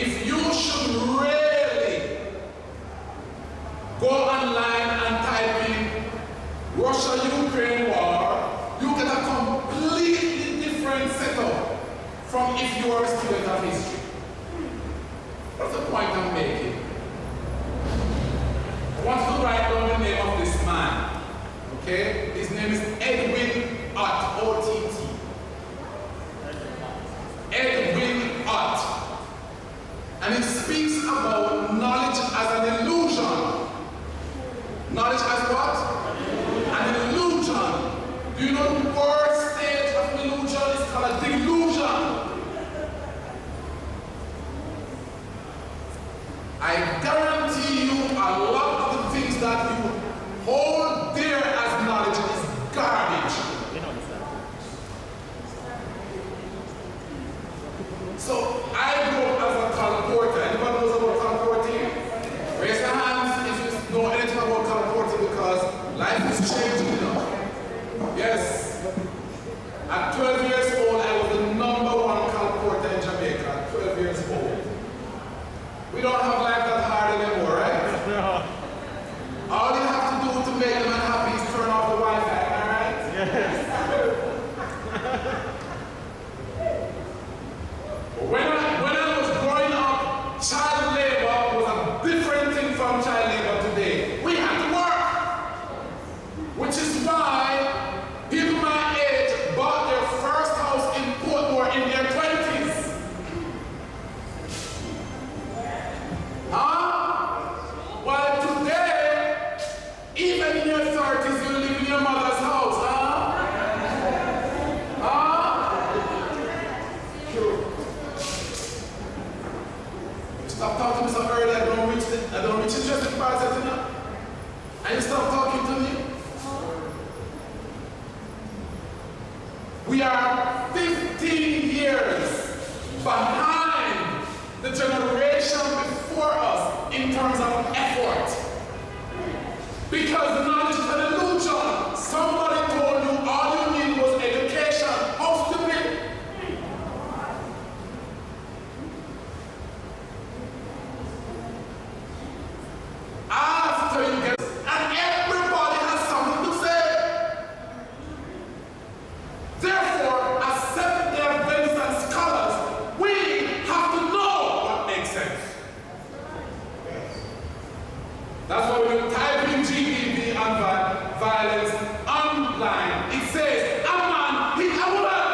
if you should really go online and type in Russia-Ukraine war, you get a completely different setup from if you are a student of history. What's the point I'm making? I want to write down the name of this man. Okay? His name is Edwin Ott, O-T-T. Edwin Ott. And it speaks about knowledge as an illusion. Knowledge as what? An illusion. Do you know the worst stage of illusion is called a delusion? I guarantee you a lot of the things that you hold dear as knowledge is garbage. So I grew up as a colporteur. Anybody knows about colporting? Raise your hands if you know anything about colporting, because life is changing, you know. Yes. At 12 years old, I was the #1 colporteur in Jamaica. At 12 years old. We don't have life that hard anymore, right? No. All you have to do to make them unhappy is turn off the Wi-Fi, alright? Yes. When I was growing up, child labor was a different thing from child labor today. We had to work, which is why people my age bought their first house in Portmore in their 20s. Well, today, even in your 30s, you live in your mother's house, Stop talking to me so early, I don't reach interested parts of it, and you stop talking to me. We are 15 years behind the generation before us in terms of effort. Because knowledge is an illusion. Somebody told you all you need was education. How stupid! After you get, and everybody has something to say. Therefore, as Seventh-day Adventists and scholars, we have to know what makes sense. That's why when you type in GBV and violence online, it says, a man hit a woman.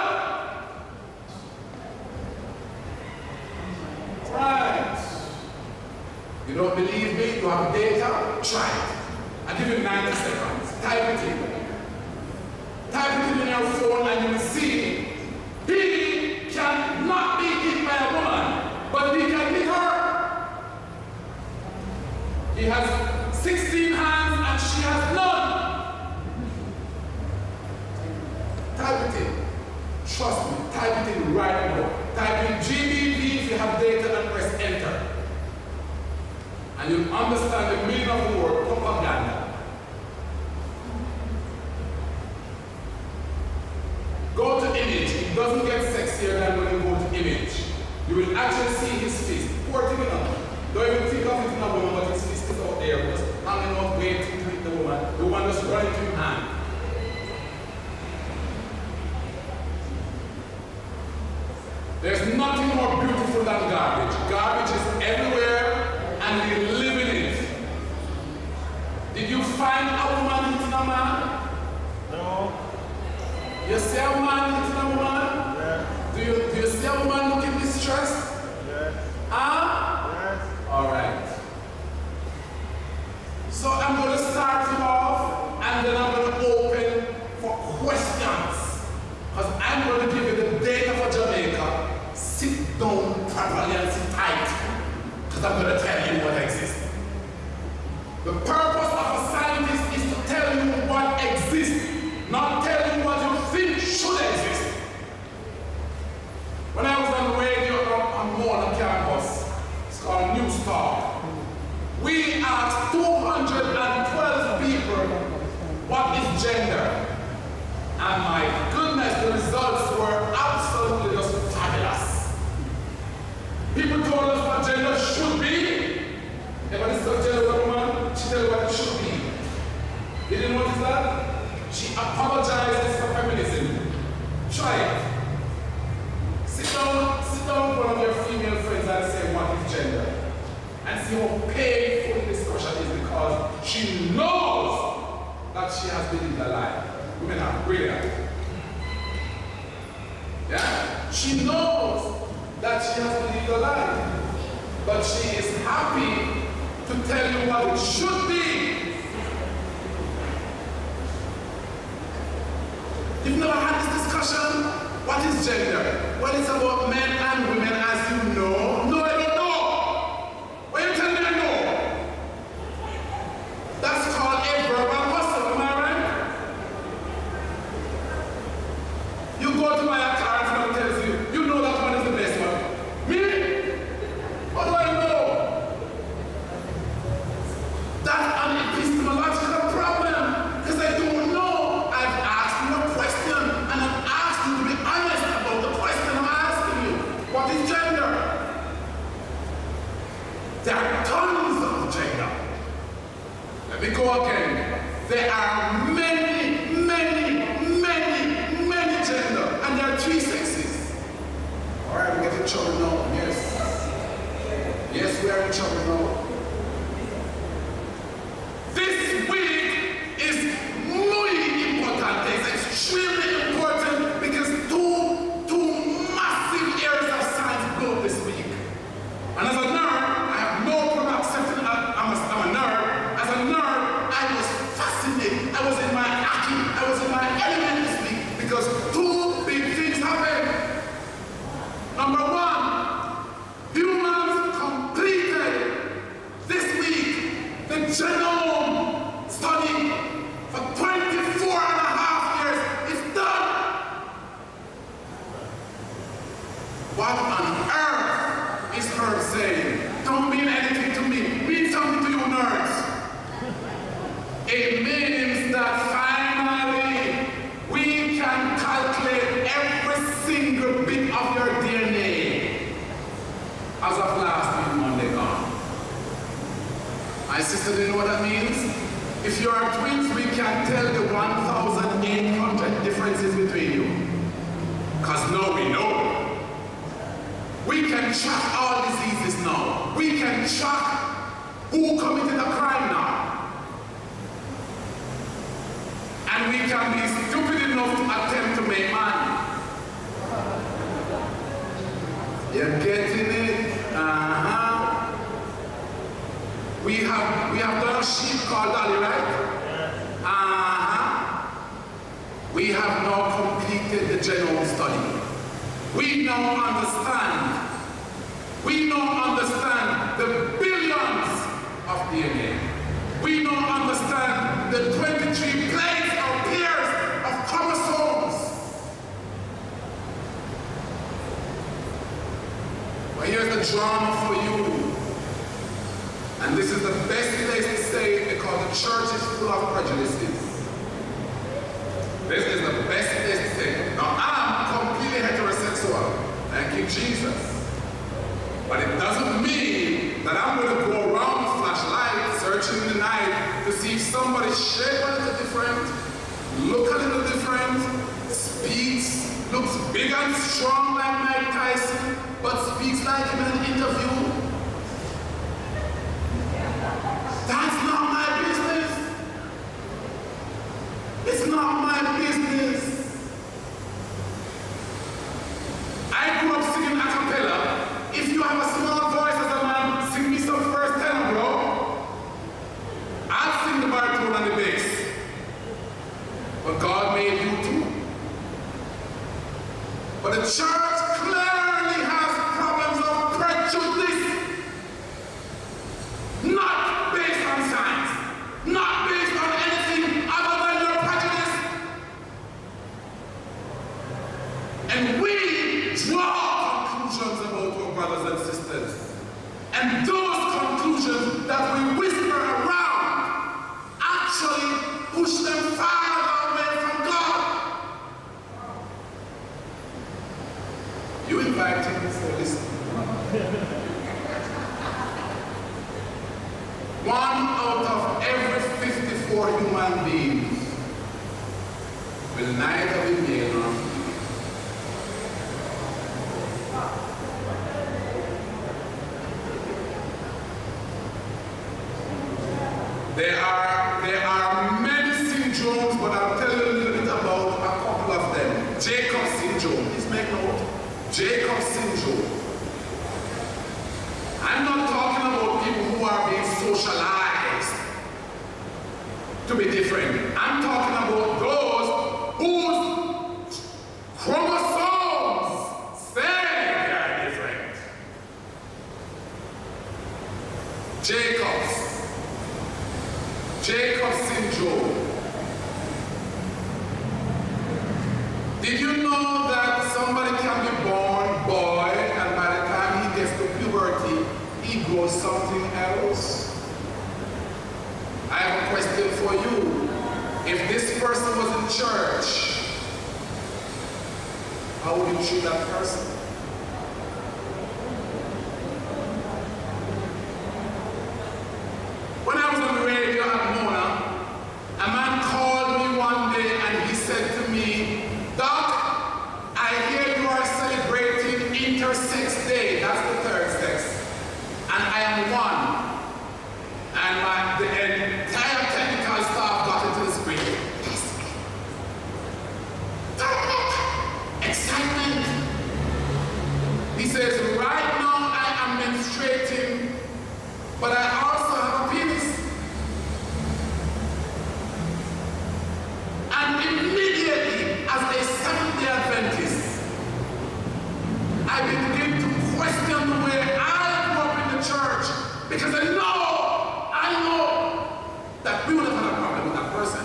Right. You don't believe me? You have data? Try it. I'll give you 90 seconds. Type it in. Type it in your phone and you will see he cannot be hit by a woman, but he can hit her. He has 16 hands and she has none. Type it in. Trust me, type it in right now. Type in GBV if you have data and press enter. And you'll understand the meaning of the word propaganda. Go to image. It doesn't get sexier than when you go to image. You will actually see his fist. Poor thing enough. Don't even think of it in a woman, but his fist is out there, just hanging up, waiting to hit the woman. The woman just running to his hand. There's nothing more beautiful than garbage. Garbage is everywhere, and we live in it. Did you find a woman hitting a man? No. You see a man hitting a woman? Yeah. Do you see a woman looking distressed? Yes. Yes. All right. So I'm going to start you off, and then I'm going to open for questions. Because I'm going to give you the data for Jamaica. Sit down properly and sit tight. Because I'm going to tell you what exists. The purpose of a scientist is to tell you what exists, not tell you what you think should exist. When I was on the radio on Mona campus, it's called News Talk, we asked 212 people what is gender. And my goodness, the results were absolutely just fabulous. People told us what see how painful the discussion is because she knows that she has believed a lie. Women are brilliant. Yeah? She knows that she has believed a lie. But she is happy to tell you what it should be. You've never had this discussion? What is gender? Well, it's about men and women, as you know. No, I don't know. Why you tell me I know? That's called a verbal muscle, am I right? You go to buy a car and someone tells you, you know that one is the best one. Me? What do I know? That's an epistemological problem, because I don't know. I've asked you a question, and I've asked you to be honest about the question I'm asking you. What is gender? There are tons of gender. Let me go again. There are many gender, and there are 3 sexes. All right, we get in trouble now. Yes. Yes, we are in trouble now. This week is muy importante. It's extremely important because two massive areas of science blow this week. And as a nerd, I have no problem accepting I'm a nerd. As a nerd, I was fascinated. I was in my acting. I was in my element this week because 2 big things happened. Number 1, humans completed this week the genome study for 24.5 years. It's done. What on earth is her saying? Don't mean anything to me. Mean something to you nerds. It means that finally we can calculate every single bit of your DNA as of last week Monday gone. My sister, do you know what that means? If you are twins, we can tell the 1,800 differences between you. Because now we know. We can track all diseases now. We can track who committed a crime now. And we can be stupid enough to attempt to make money. You're getting it? We have done a sheep called Dolly, right? We have now completed the genome study. We now understand the billions of DNA. We now understand the 23 planes or pairs of chromosomes. But here's the drama for you. And this is the best place to say it because the church is full of prejudices. This is the best place to say it. Now, I'm completely heterosexual. Thank you, Jesus. But it doesn't mean that I'm going to go around with flashlight, searching in the night to see if somebody's shaped a little different, look a little different, speaks, looks big and strong like Mike Tyson, but speaks like him in an interview. That's not my business. It's not my business. I grew up singing a cappella. If you have a small voice as a man, sing me some first tenor, bro. I'll sing the baritone and the bass. But God made you too. But the church clearly has problems of prejudice. Not based on science. Not based on anything other than your prejudice. And we draw conclusions about our brothers and sisters. And those conclusions that we whisper around actually push them farther away from God. You invited me, so listen. 1 out of every 54 human beings will neither be male nor female. There are many syndromes, but I'll tell you a little bit about a couple of them. Jacob syndrome. Please make note. Jacob syndrome. I'm not talking about people who are being socialized to be different. I'm talking about those whose chromosomes say they are different. Jacob syndrome. Did you know that somebody can be born boy and by the time he gets to puberty, he grows something else? I have a question for you. If this person was in church, how would you treat that person? When I was on the radio at Mona, a man called me one day and he said to me, Doc, I hear you are celebrating Intersex Day. That's the third sex. And I am one. And the entire technical staff got into the screen. Excitement. He says, right now I am menstruating, but I also have a penis. And immediately, as a Seventh-day Adventist, I begin to question the way I grew up in the church, because I know that we would have had a problem with that person.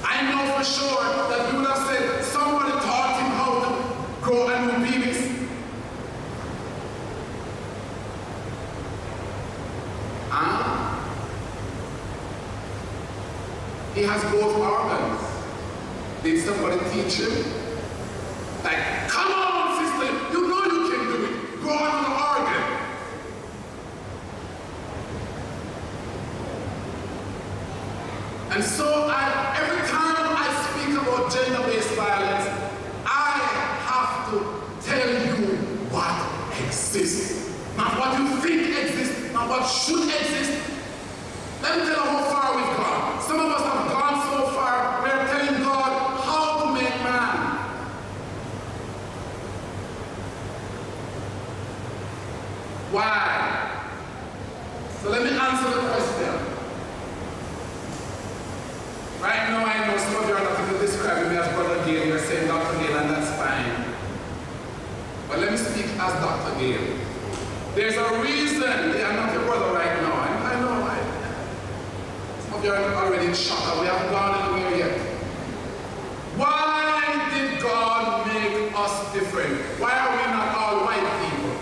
I know for sure that we would have said somebody taught him how to grow a new penis. He has both organs. Did somebody teach him? Like, come on, sister, you know you can do it. Grow another organ. And so every time I speak about gender-based violence, I have to tell you what exists. Not what you think exists, not what should exist. Let me tell you how far we've gone. Some of us have gone so far, we're telling God how to make man. Why? So let me answer the question. Right now, I know some of you are not going to describe me as Brother Gale. You're saying Dr. Gale, and that's fine. But let me speak as Dr. Gale. There's a reason I'm not your brother right now. I know. Some of you are already in shock. We haven't gone anywhere yet. Why did God make us different? Why are we not all white people?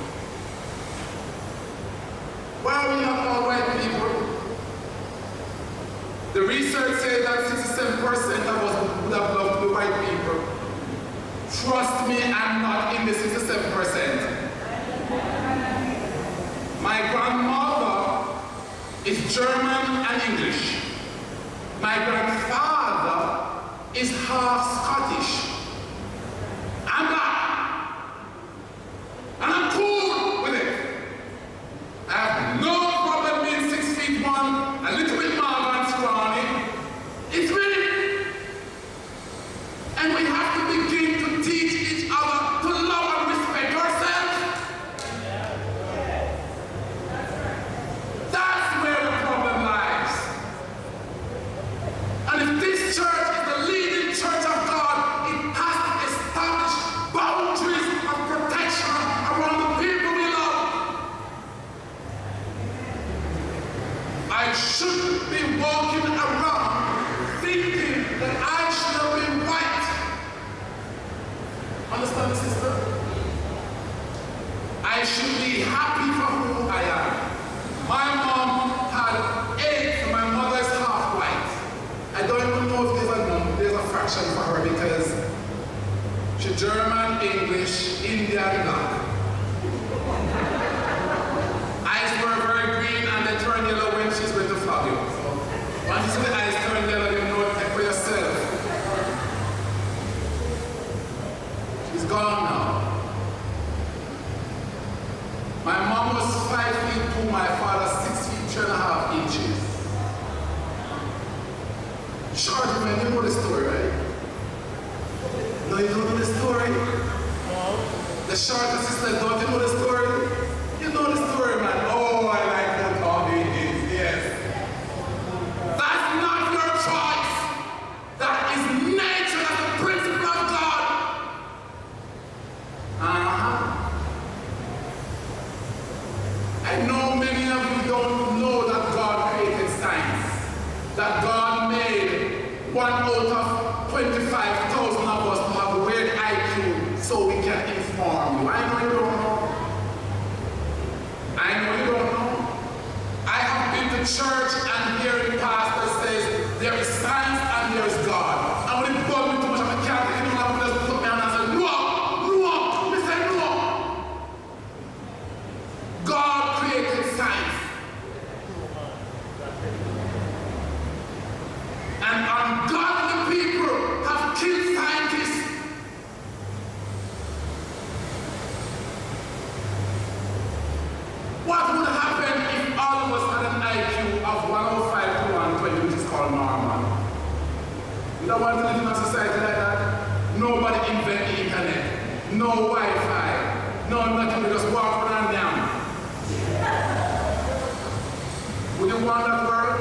Why are we not all white people? The research says that 67% of us would have loved to be white people. Trust me, I'm not in the 67%. My grandmother is German and English. My grandfather is half Scottish. I'm black. And I'm cool with it. I have no problem being 6'1", a little bit more than scrawny. It's me. And we have to begin to teach each other to love and respect ourselves. That's where the problem lies. And if this church is the leading church of God, it has to establish boundaries of protection around the people we love. I shouldn't be walking around thinking that I should have been white. Understand, sister? I should be happy for who I am. My mom had 8, so my mother is half white. I don't even know if there's a fraction for her because she's German, English, Indian, black. Eyes were very green and they turn yellow when she's going to flog you. So once you see the eyes turn yellow, you know it for yourself. She's gone now. My mom was 5'2", my father 6'3.5". Charlie, man, you know the story, right? No, you don't know the story? The Charlie sister, don't you know the story? You know the story, man. Oh, I like that all it is, yes. That's not your choice. That is nature, that's the principle of God. I know many of you don't know that God created science. That God made 1 out of 25,000 of us to have a weird IQ so we can inform you. I know you don't know. I know you don't know. I have been to church and hearing pastors say there is science and there is God. And when it bugs me too much, I can't take it on. I'm just put my hand and say, no, we say no. God created science. And ungodly people have killed scientists. What would happen if all of us had an IQ of 105 to 120, which is called normal? You don't want to live in a society like that? Nobody invent the internet. No Wi-Fi. No nothing. We just walk around down. Would you want that world?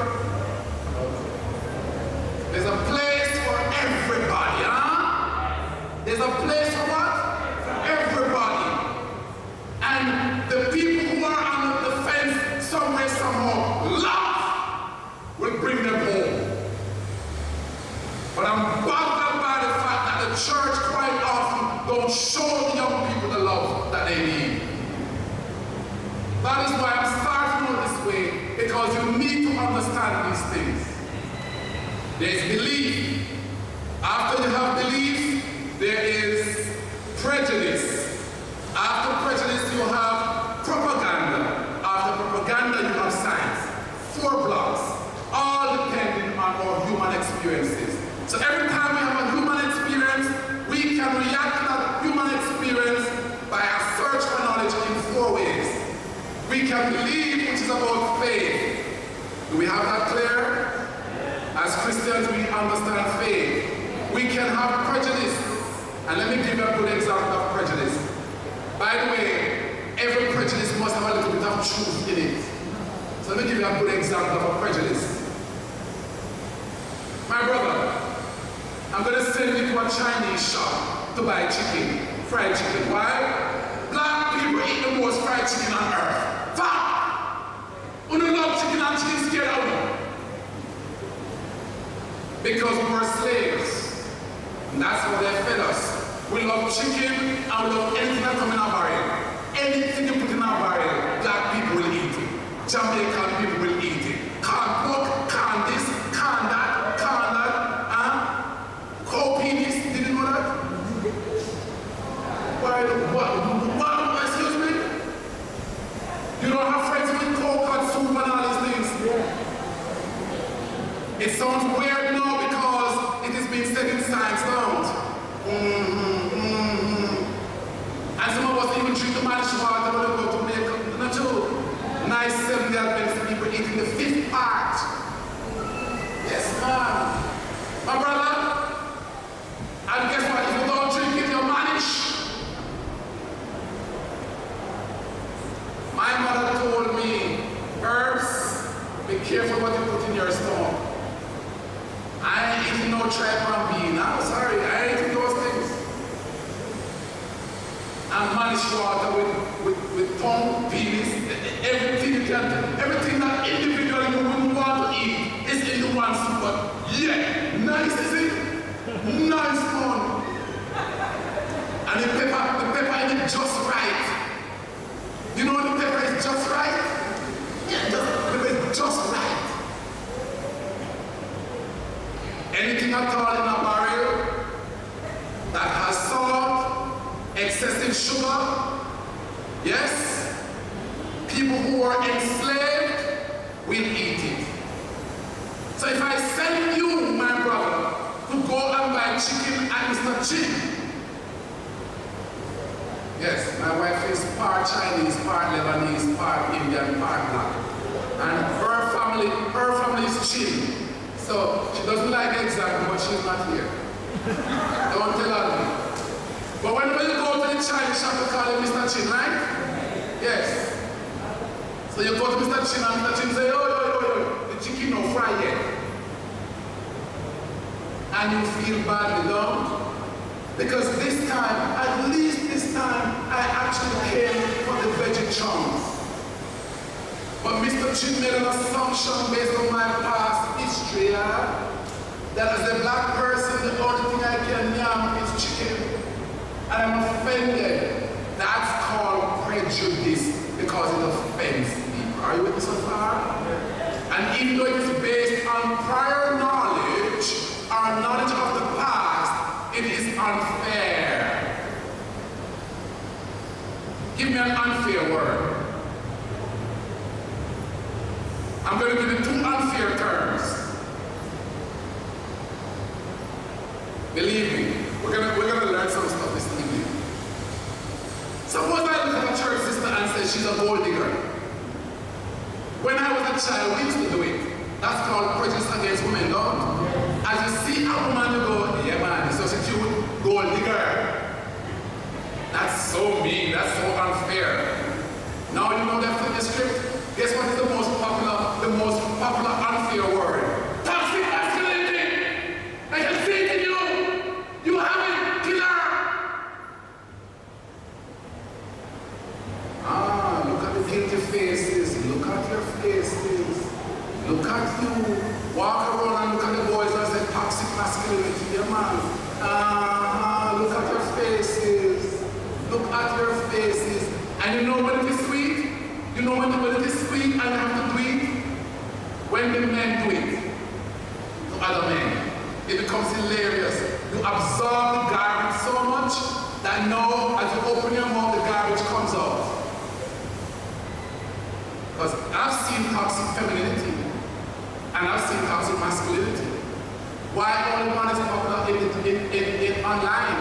There's a place for everybody, huh? There's a place for what? For everybody. And the people who are on the fence somewhere, somehow, love will bring them home. But I'm bothered by the fact that the church quite often don't show the young people the love that they need. That is why I'm starting on this way, because you need to understand these things. There's belief. After you have belief, there is prejudice. After prejudice, you have propaganda. After propaganda, you have science. 4 blocks, all depending on our human experiences. So every time we have a human experience, we can react to that human experience by a search for knowledge in 4 ways. We can believe, which is about faith. Do we have that clear? As Christians, we understand faith. We can have prejudice. And let me give you a good example of prejudice. By the way, every prejudice must have a little bit of truth in it. So let me give you a good example of a prejudice. My brother, I'm going to send you to a Chinese shop to buy chicken, fried chicken. Why? Black people eat the most fried chicken on earth. Fuck! Who don't love chicken and chicken scared out? Because we were slaves. And that's how they fed us. We love chicken and we love anything that comes in our barrel. Anything you put in our barrel, black people will eat it. Jamaican people will eat it. Can pork, can this, can that, cow penis, did you know that? Why, what, excuse me? You don't have friends with coconut soup and all these things? Yeah. It sounds weird now because it is being said in science now. And some of us even drink the manish water when we go to make not too. Nice 70 Adventist people eating the 5th part. Yes, man. My brother, and guess what? If you don't drink it, you're manish. My mother told me, herbs, be careful what you put in your stomach. I ain't eating no tripe and bean. I'm sorry, I ain't eating those things. And manish water with tongue, penis, everything you can, everything that individually you wouldn't want to eat is in the one soup. But yeah, nice, is it? Nice one. And the pepper in it just right. You know the pepper is just right? Yeah, the pepper is just right. Anything at all in a barrel that has salt, excessive sugar, yes, people who are enslaved will eat it. So if I send you, my brother, to go and buy chicken at Mr. Chin, yes, my wife is part Chinese, part Lebanese, part Indian, part black. And her family is Chin. So she doesn't like the example, but she's not here. Don't tell her. But whenever you go to the Chinese shop, you call him Mr. Chin, right? Yes. So you go to Mr. Chin and Mr. Chin say, yo, the chicken no fry yet. And you feel badly, don't? Because this time, at least this time, I actually came for the veggie chunks. But Mr. Chin made an assumption based on my past history, that as a black person, the only thing I can yam is chicken. And I'm offended. That's called prejudice because it offends people. Are you with me so far? And even though it is based on prior knowledge, our knowledge of the past, it is unfair. Give me an unfair word. I'm going to give you two unfair terms. Believe me, we're gonna learn some stuff this evening. Suppose I look at a church sister and say she's a gold digger. When I was a child, we used to do it. That's called prejudice against women, don't? As you see a woman, you go, yeah man, so she cute, gold digger. That's so mean, that's so unfair. Now you know that from the script. Guess what is the most popular unfair word? Toxic masculinity! I can see it in you! You have it, killer! Look at the guilty faces. Look at your faces. Look at you. Walk around and look at the boys and say toxic masculinity. Yeah, man. Look at your faces. Look at your faces. And you know when it is sweet? You know when it is sweet and you have to do it? When the men do it to other men, it becomes hilarious. You absorb the garbage so much that now as you open your mouth, the garbage comes out. Because I've seen toxic femininity and I've seen toxic masculinity. Why only one is popular in online?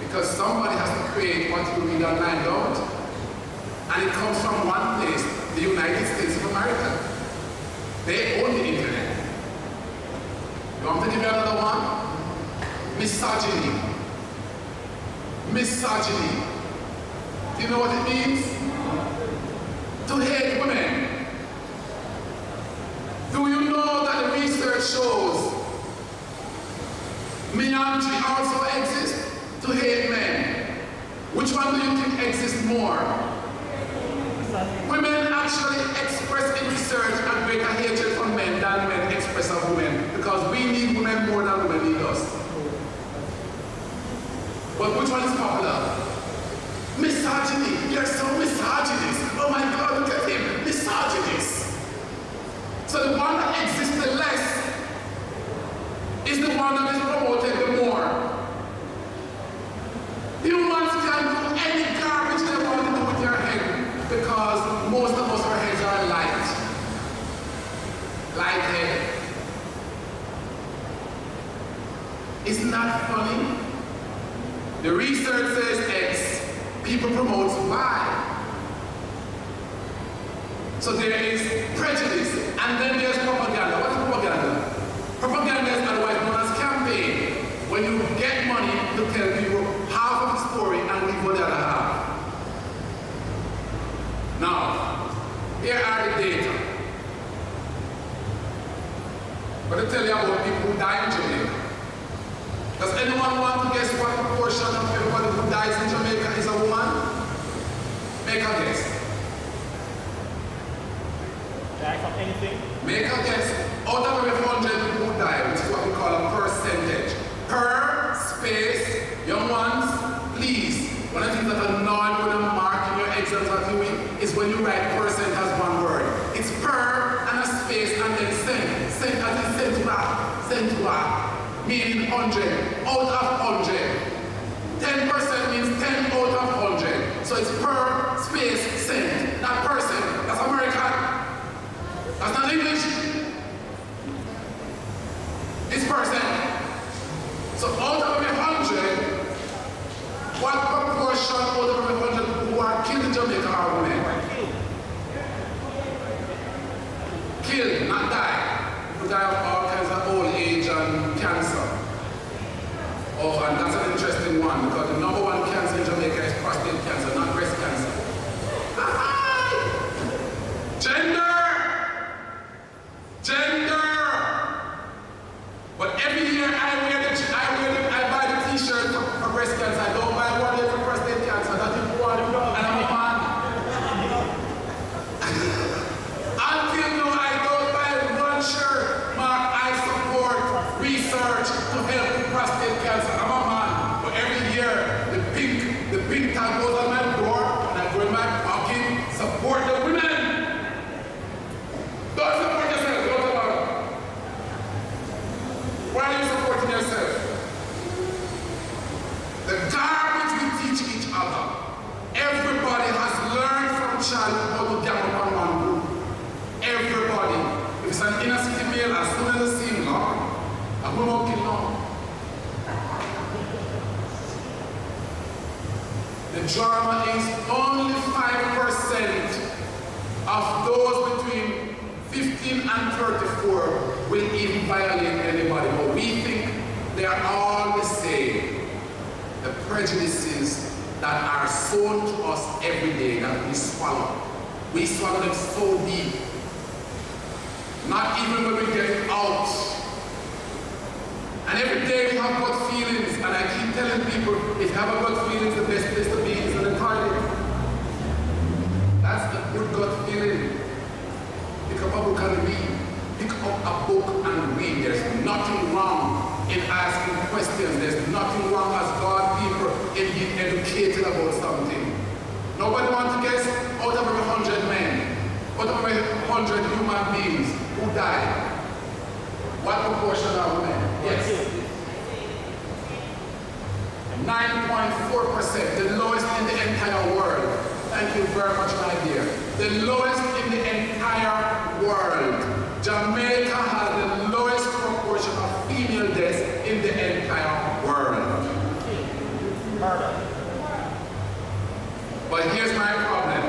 Because somebody has to create what you read online, don't? And it comes from one place, the United States of America. They own the internet. You want me to give you another one? Misogyny. Misogyny. Do you know what it means? To hate women. Do you know that the research shows misogyny also exists? To hate men. Which one do you think exists more? Women actually express in research a greater hatred for men than men express of women, because we need women more than women need us. But which one is popular? Misogyny. You're so misogynist. Oh my God, look at him. Misogynist. So the one that exists the less is the one that is promoted the more. Humans can do any garbage they want to do with their head. Because most of us, our heads are light-headed. Isn't that funny? The research says X, people promote Y. So there is prejudice, and then there's propaganda. What is propaganda? Propaganda is otherwise known as campaign. When you get money to tell people half of the story and leave the other half. Now, here are the data. I'm going to tell you about people who die in Jamaica. Does anyone want to guess what proportion of everybody who dies in Jamaica is a woman? Make a guess. Die from anything? Make a guess. Out of every 100 people who die, which is what we call a percentage. Per space, young ones, please. One of the things that annoy me when I'm marking your exams at UWI is when you write percent as one word. It's per and a space and then cent. Cent as in centua, meaning 100. Out of 100. 10% means 10 out of 100. So it's per space cent, not percent. That's American. That's not English. It's percent. So out of 100, what proportion out of 100 who are killed in Jamaica are women? Killed, not die. People die of all kinds of drama is only 5% of those between 15 and 34 will even violate anybody, but we think they are all the same. The prejudices that are sown to us every day that we swallow. We swallow them so deep. Not even when we get it out. And every day we have gut feelings, and I keep telling people, if you have a gut feelings, the best place to be is in the toilet. That's a good gut feeling. Pick up a book and read. Pick up a book and read. There's nothing wrong in asking questions. There's nothing wrong as God people in being educated about something. Nobody wants to guess out of every 100 men, out of every 100 human beings who died. What proportion are women? Yes. 9.4%, the lowest in the entire world. Thank you very much, my dear. The lowest in the entire world. Jamaica has the lowest proportion of female deaths in the entire world. Murder. But here's my problem.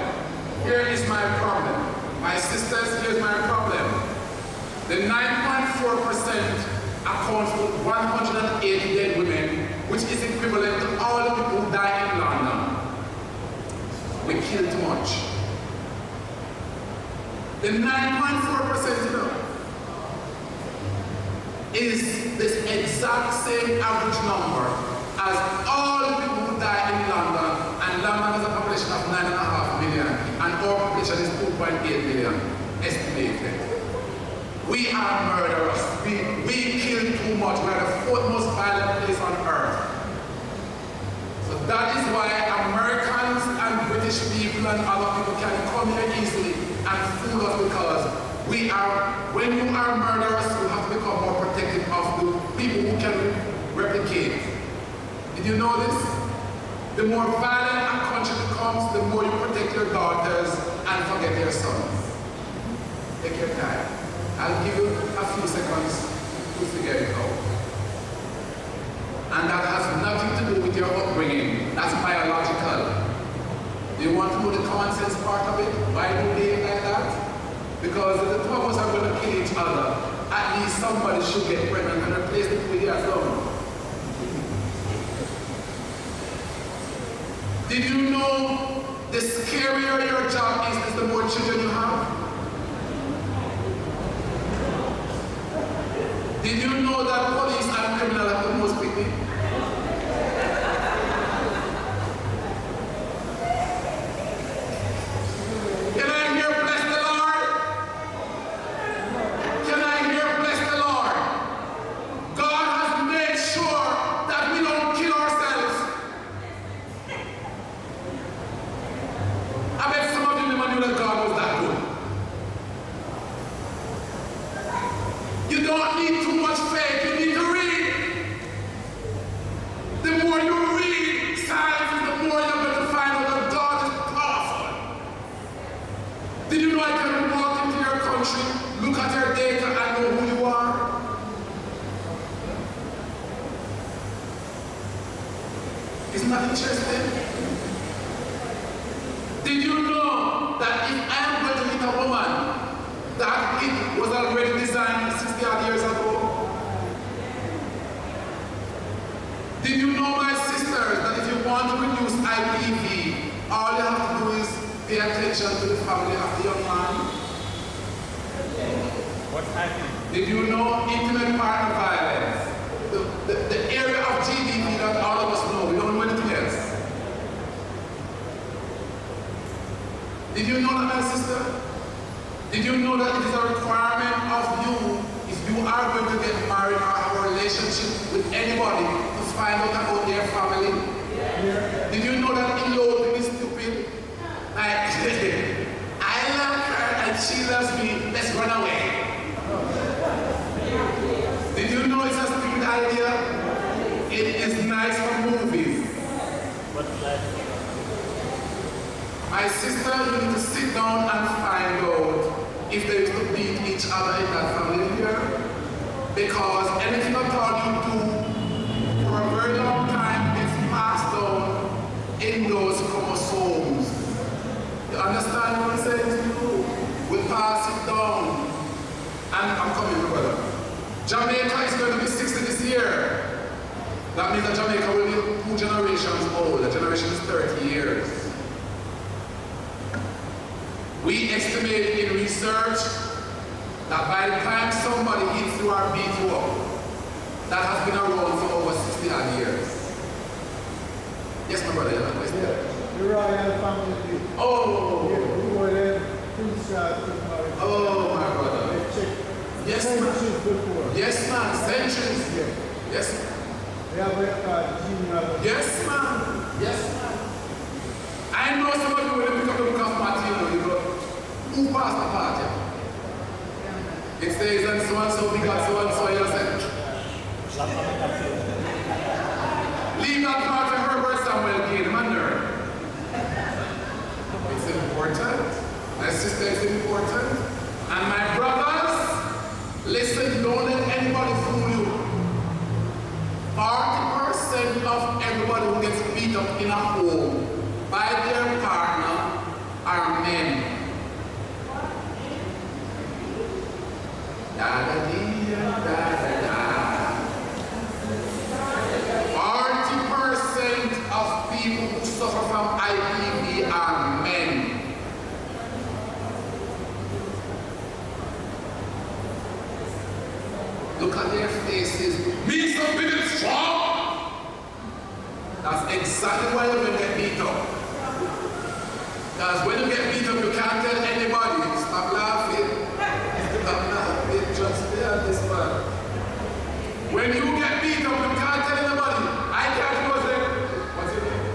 Here is my problem. My sisters, here's my problem. The 9.4% accounts for 180 dead women, which is equivalent to all the people who die in London. We kill too much. The 9.4%, you know, is this exact same average number as all the people who die in London, and London has a population of 9.5 million, and our population is 2.8 million, estimated. We are murderers. We kill too much. We are the fourth most violent place on earth. So that is why Americans and British people and other people can come here easily and fool us, because we are, when you are murderers, you have to become more protective of the people who can replicate. Did you know this? The more violent a country becomes, the more you protect your daughters and forget your sons. Take your time. I'll give you a few seconds to figure it out. And that has nothing to do with your upbringing. That's biological. Do you want to know the common sense part of it? Why do we behave like that? Because if the two of us are going to kill each other, at least somebody should get pregnant and replace the two years long. Did you know the scarier your job is the more children you have? Did you know that police and criminals have the most people? Can I hear bless the Lord? Can I hear bless the Lord? God has made sure that we don't kill ourselves. I bet some of you never knew that God was that good. You don't need too much faith, you need to read. The more you read science, the more you're going to find out that God is powerful. Did you know I can walk into your country, look at your data, and know who you are? Isn't that interesting? Did you know that if I am going to hit a woman, that it was already designed 60 odd years ago? Did you know, my sisters, that if you want to reduce IPV, all you have to do is pay attention to the family of the young man? What's IPV? Did you know intimate partner violence? The area of GDP that all of us know, we don't know anything else. Did you know that, my sister? Did you know that it is a requirement of you, if you are going to get married or have a relationship with anybody, to find out about their family? Yeah. Did you know that eloping is stupid? Like, I love her and she loves me, let's run away. Did you know it's a stupid idea? It is nice for movies. What's that? My sister, you need to sit down and find out if they used to beat each other in that family here. Because anything at all you do for a very long time is passed down in those chromosomes. You understand what I'm saying to you? We pass it down. And I'm coming, brother. Jamaica is going to be 60 this year. That means that Jamaica will be 2 generations old. The generation is 30 years. We estimate in research that by the time somebody hits through our B2, that has been around for over 60 odd years. Yes, my brother, you have a question? Yeah, you're right, I had a family. Oh! Yeah, we were there, 2 shots. Oh, my brother. They checked Yes, man. centuries before. Yes, man. Centuries. Yeah. Yes. They have a gene. Yes, man. Yes, man. I know some of you when they pick up the book of Matthew, you go, who passed the party? It says, and so we got so you said, leave that part to Herbert Samuel Gain, man. It's important. My sister, it's important. And my brothers, listen, don't let anybody fool you. 40% of everybody who gets beat up in a home by their partner are men. Da da dee da da da. 40% of people who suffer from IPV are men. Look at their faces. Me some people strong. That's exactly why you will get beat up. Because when you get beat up, you can't tell anybody. Stop laughing. Stop laughing. Just there, this man. When you get beat up, you can't tell anybody. I can't go say, what's your name?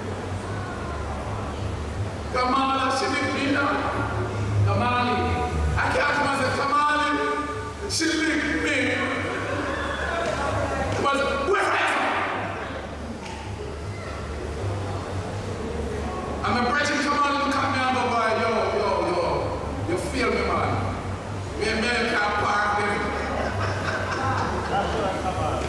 Come on, she licked me now. Come on. I can't go say, come on. She licked me. I'm a preaching, come on, look at me and go by, yo, you feel me, man? Me and men can't park them. That's what I come out.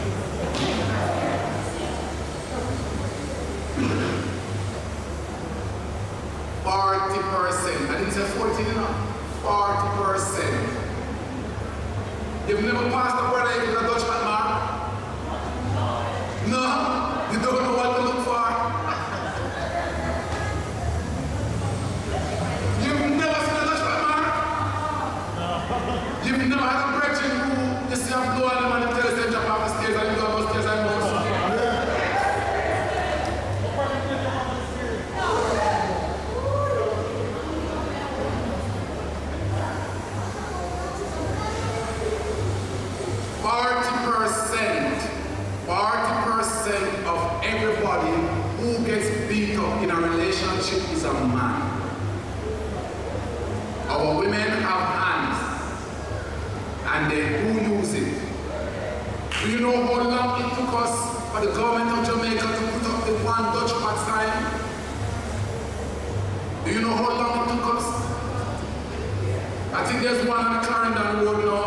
40%. I didn't say 14, you know? 40%. You've never passed a brother in a Dutchman, man? No, you don't know what to look for. You've never seen a Dutchman, man? You've never had a brethren who you see a blow on them and they tell us to jump off the stairs and you go up the stairs and go. 40% of everybody who gets beat up in a relationship is a man. Our women have hands and they do use it. Do you know how long it took us for the government of Jamaica to put up the one Dutch pot sign? Do you know how long it took us? I think there's one on the Clarendon Road now.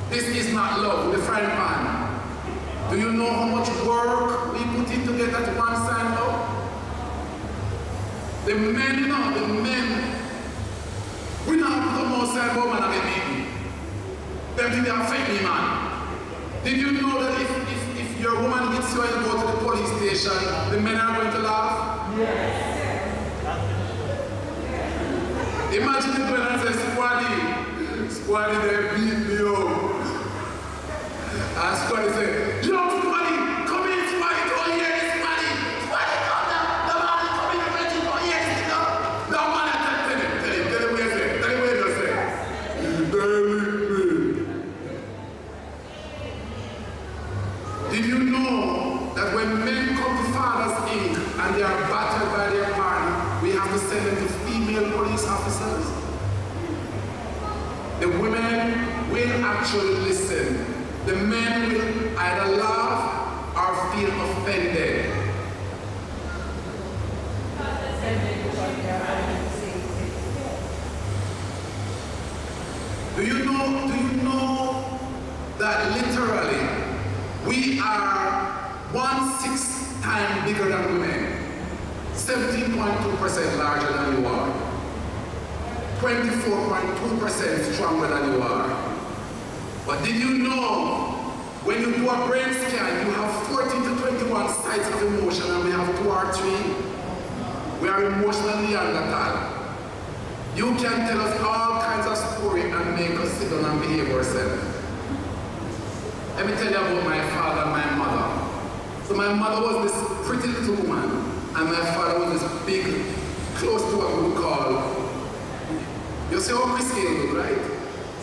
This is not love, the frying pan. Do you know how much work we put in to get that one sign up? The men, you know, the men. We now put up more sign up and get beaten. Them think they affect me, man. Did you know that if your woman hits you and you go to the police station, the men are going to laugh? Yes. Imagine the men and say, Squaddy, they beat me up. And Squaddy say, yo, Squaddy, come in, Squaddy, don't hear this, Squaddy. Squaddy, come down. The man is coming to let you don't hear this, you know. The man, tell him what you say. Tell him what you say. Did you know that when men come to Father's Inc. and they are battered by their partner, we have to send them to female police officers? The women will actually listen. The men will either laugh or feel offended. Do you know that literally we are 1/6 times bigger than women? 17.2% larger than you are. 24.2% stronger than you are. But did you know when you do a brain scan, you have 14 to 21 sites of emotion and we have 2 or 3? We are emotional Neanderthal. You can tell us all kinds of stories and make us sit down and behave ourselves. Let me tell you about my father and my mother. So my mother was this pretty little woman, and my father was this big, close to what we would call, you see how Chris Gale look, right?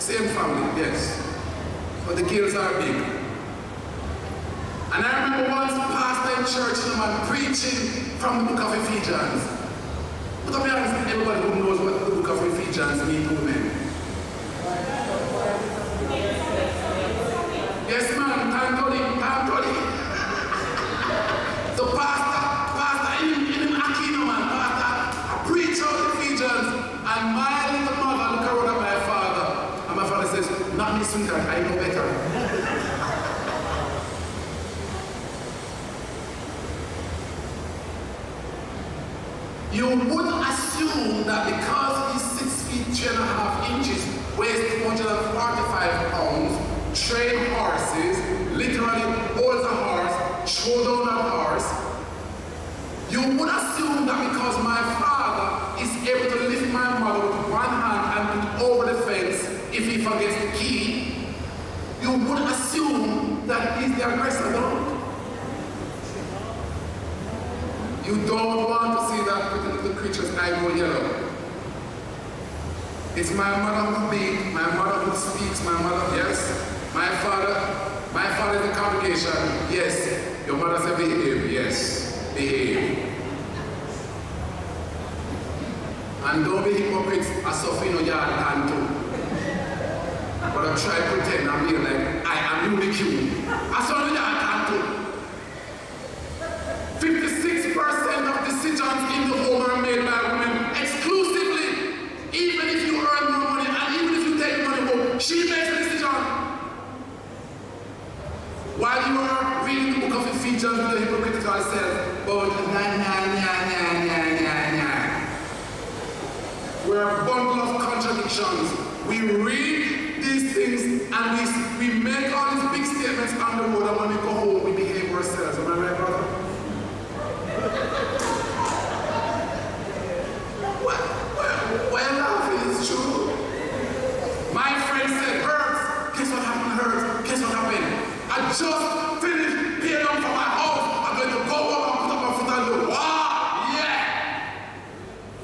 Same family, yes. But the Gales are big. And I remember once pastor in church, man, preaching from the book of Ephesians. But to be honest, everybody who knows what the book of Ephesians means to men. Yes, man, time to live. So pastor, in Aquino, man, pastor, I preach out Ephesians, and my little mother look around at my father, and my father says, not me, sweetheart, I know better. You wouldn't assume that because he's 6 feet 3.5 inches, weighs 245 pounds, train horses, literally holds a horse, throw down a horse. You would assume that because my father is able to lift my mother with one hand and put over the fence if he forgets the key, you would assume that he's the aggressor, don't? You don't want to see that pretty little creature's eye go yellow. It's my mother who beat, my mother who speaks, my mother, yes. My father in the congregation, yes. Your mother said behave, yes. Behave. And don't be hypocrites as Sofino yard and too. But I try to pretend I'm being like, I am really cute. As Sofino yard and too. 56% of decisions in the home are made by women exclusively. Even if you earn more money and even if you take money home, she makes the decision. While you are reading the book of Ephesians with the hypocritical self, we're a bundle of contradictions. We read these things and we make all these big statements on the road, and when we go home, we behave ourselves. Am I right, brother? Well, laughing is true. My friend said, Herbs, guess what happened, Herbs? Guess what happened? I just finished paying up for my house. I'm going to go home and put up my foot and go, wow, yeah.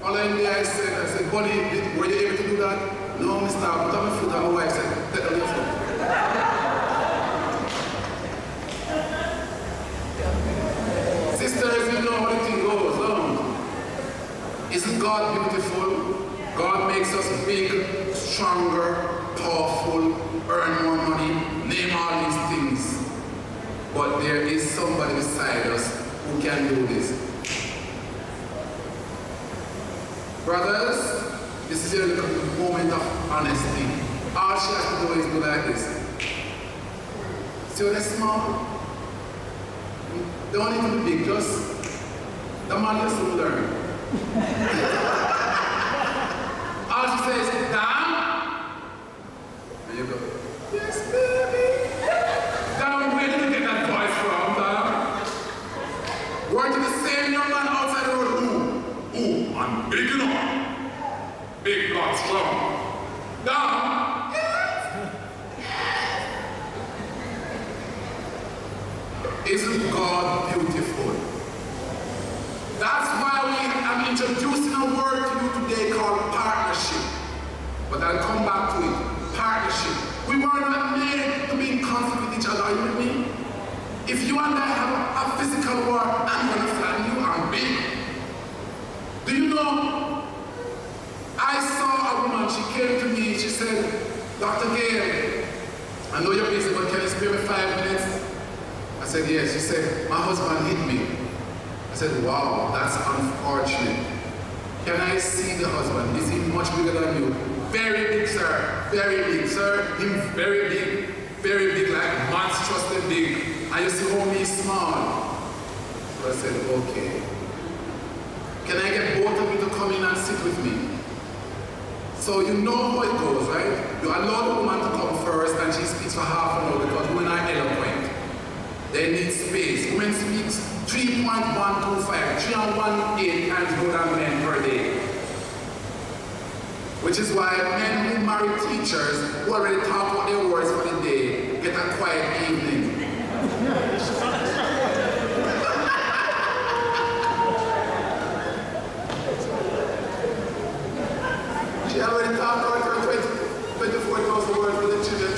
Following day I said, buddy, were you able to do that? No, mister, I put up my foot and my wife said, take on your foot. Sisters, you know how the thing goes, don't? Isn't God beautiful? God makes us big, stronger, powerful, earn more money, name all these things. But there is somebody beside us who can do this. Brothers, this is a moment of honesty. All she has to do is do like this. See what they're small? They don't need to be big, just the man has to learn. All she says, Dam, and you go, yes, baby. Dam, where did you get that voice from, Dam? Word to the same young man outside the road, ooh, I'm big enough. Big, not strong. Dam, yes. Isn't God beautiful? That's why I'm introducing a word to you today called partnership. But I'll come back to it. Partnership. We were not made to be in conflict with each other, are you with me? If you and I have a physical war, I'm going to flatten you, I'm big. Do you know, I saw a woman, she came to me, she said, Dr. Gale, I know you're busy, but can you spare me 5 minutes? I said, yes. She said, my husband hit me. I said, wow, that's unfortunate. Can I see the husband? Is he much bigger than you? Very big, sir. Very big, sir. Him very big, like monstrously big. And you see how me small. So I said, okay. Can I get both of you to come in and sit with me? So you know how it goes, right? You allow the woman to come first and she speaks for half an hour because women are eloquent. They need space. Women speak 3.125, 318 times more than men per day. Which is why men who marry teachers who already talk about their words for the day get a quiet evening. She already talked about her 24,000 words for the children.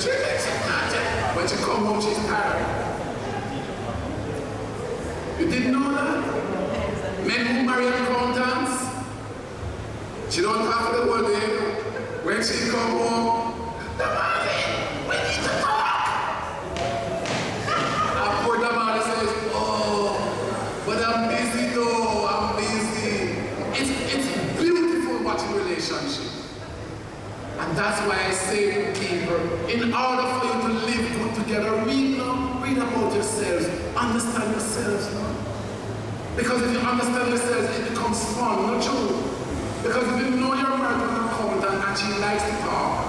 When she comes home, she's tired. You didn't know that? Men who marry accountants, she don't talk for the whole day. When she come home, Damali, we need to talk. And poor Damali says, oh, but I'm busy though, I'm busy. It's beautiful watching relationship. And that's why I say to people, in order for you to live good together, read about yourselves, understand yourselves. Because if you understand yourselves, it becomes fun, not true. Because if you know you're married with an accountant and she likes to talk,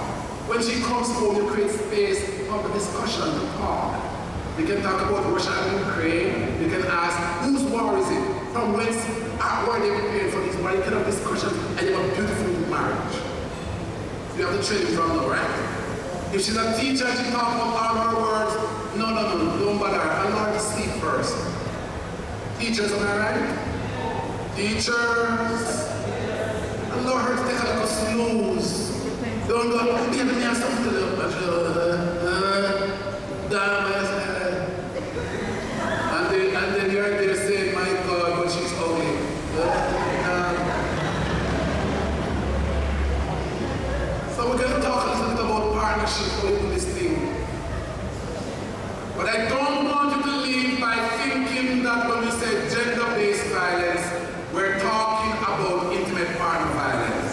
when she comes home, you create space for the discussion to talk. You can talk about Russia and Ukraine. You can ask, whose war is it? From whence are they preparing for this war? You can have discussions and you have a beautiful marriage. You have to train from now, right? If she's a teacher, she talks about all her words. No, don't bother. Allow her to sleep first. Teachers, am I right? Teachers. Allow her to take a little snooze. Don't go, give me something to do. And then you're there saying, my God, but she's ugly. So we're going to talk a little bit about partnership how we do this thing. But I don't want you to leave by thinking that when we say gender-based violence, we're talking about intimate partner violence.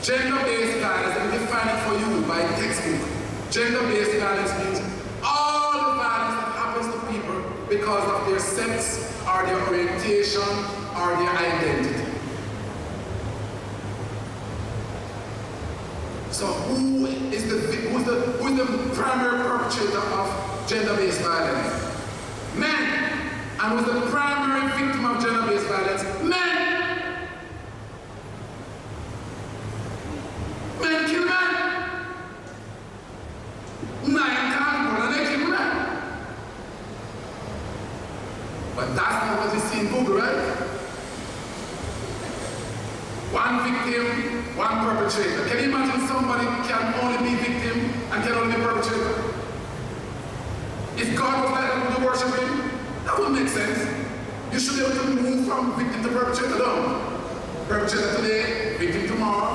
Gender-based violence, let me define it for you by textbook. Gender-based violence means all the violence that happens to people because of their sex or their orientation or their identity. So who is the primary perpetrator of gender-based violence? Men. And who's the primary victim of gender-based violence? Men. Men kill men. But that's not what you see in Google, right? One victim, one perpetrator. Can you imagine somebody can only be victim and can only be perpetrator? If God was like that, would you worship him? That wouldn't make sense. You should be able to move from victim to perpetrator down. Perpetrator today, victim tomorrow.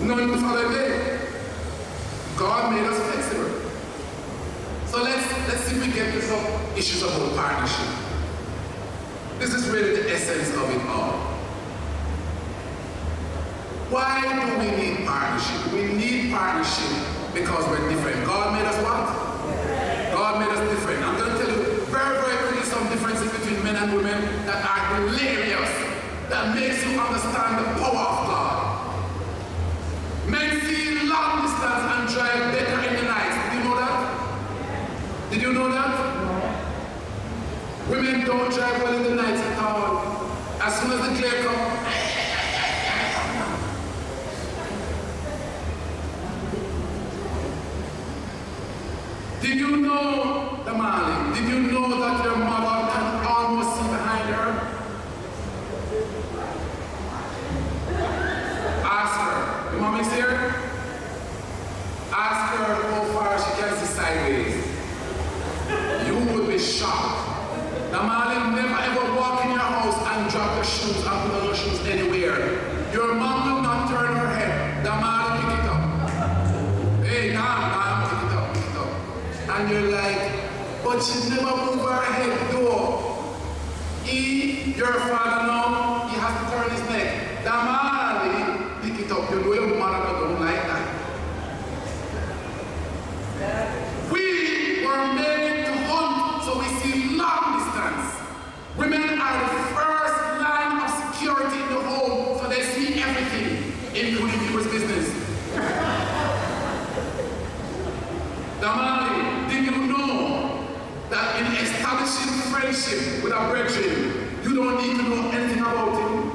None the following day. God made us flexible. So let's see if we get to some issues about partnership. This is really the essence of it all. Why do we need partnership? We need partnership because we're different. God made us what? God made us different. I'm going to tell you very, very quickly some differences between men and women that are hilarious, that makes you understand the power of God. Men see long distance and drive better in the night. Did you know that? Did you know that? Women don't drive well in the night at all. As soon as the glare comes, did you know, Damali, did you know that your mother can almost see behind her? Ask her. Your mom is here? Ask her how far she can see sideways. You would be shocked. Damali, never ever walk in your house and drop your shoes and put on your shoes anywhere. Your mom will not turn her head. Damali, pick it up. Hey, nah, pick it up. And you're like, but she never moved her head though. Your father now, he has to turn his neck. Damali, pick it up. You know your mother don't like that. We were made to hunt, so we see long distance. Women are the first line of security in the friendship with a Gregory, you don't need to know anything about him.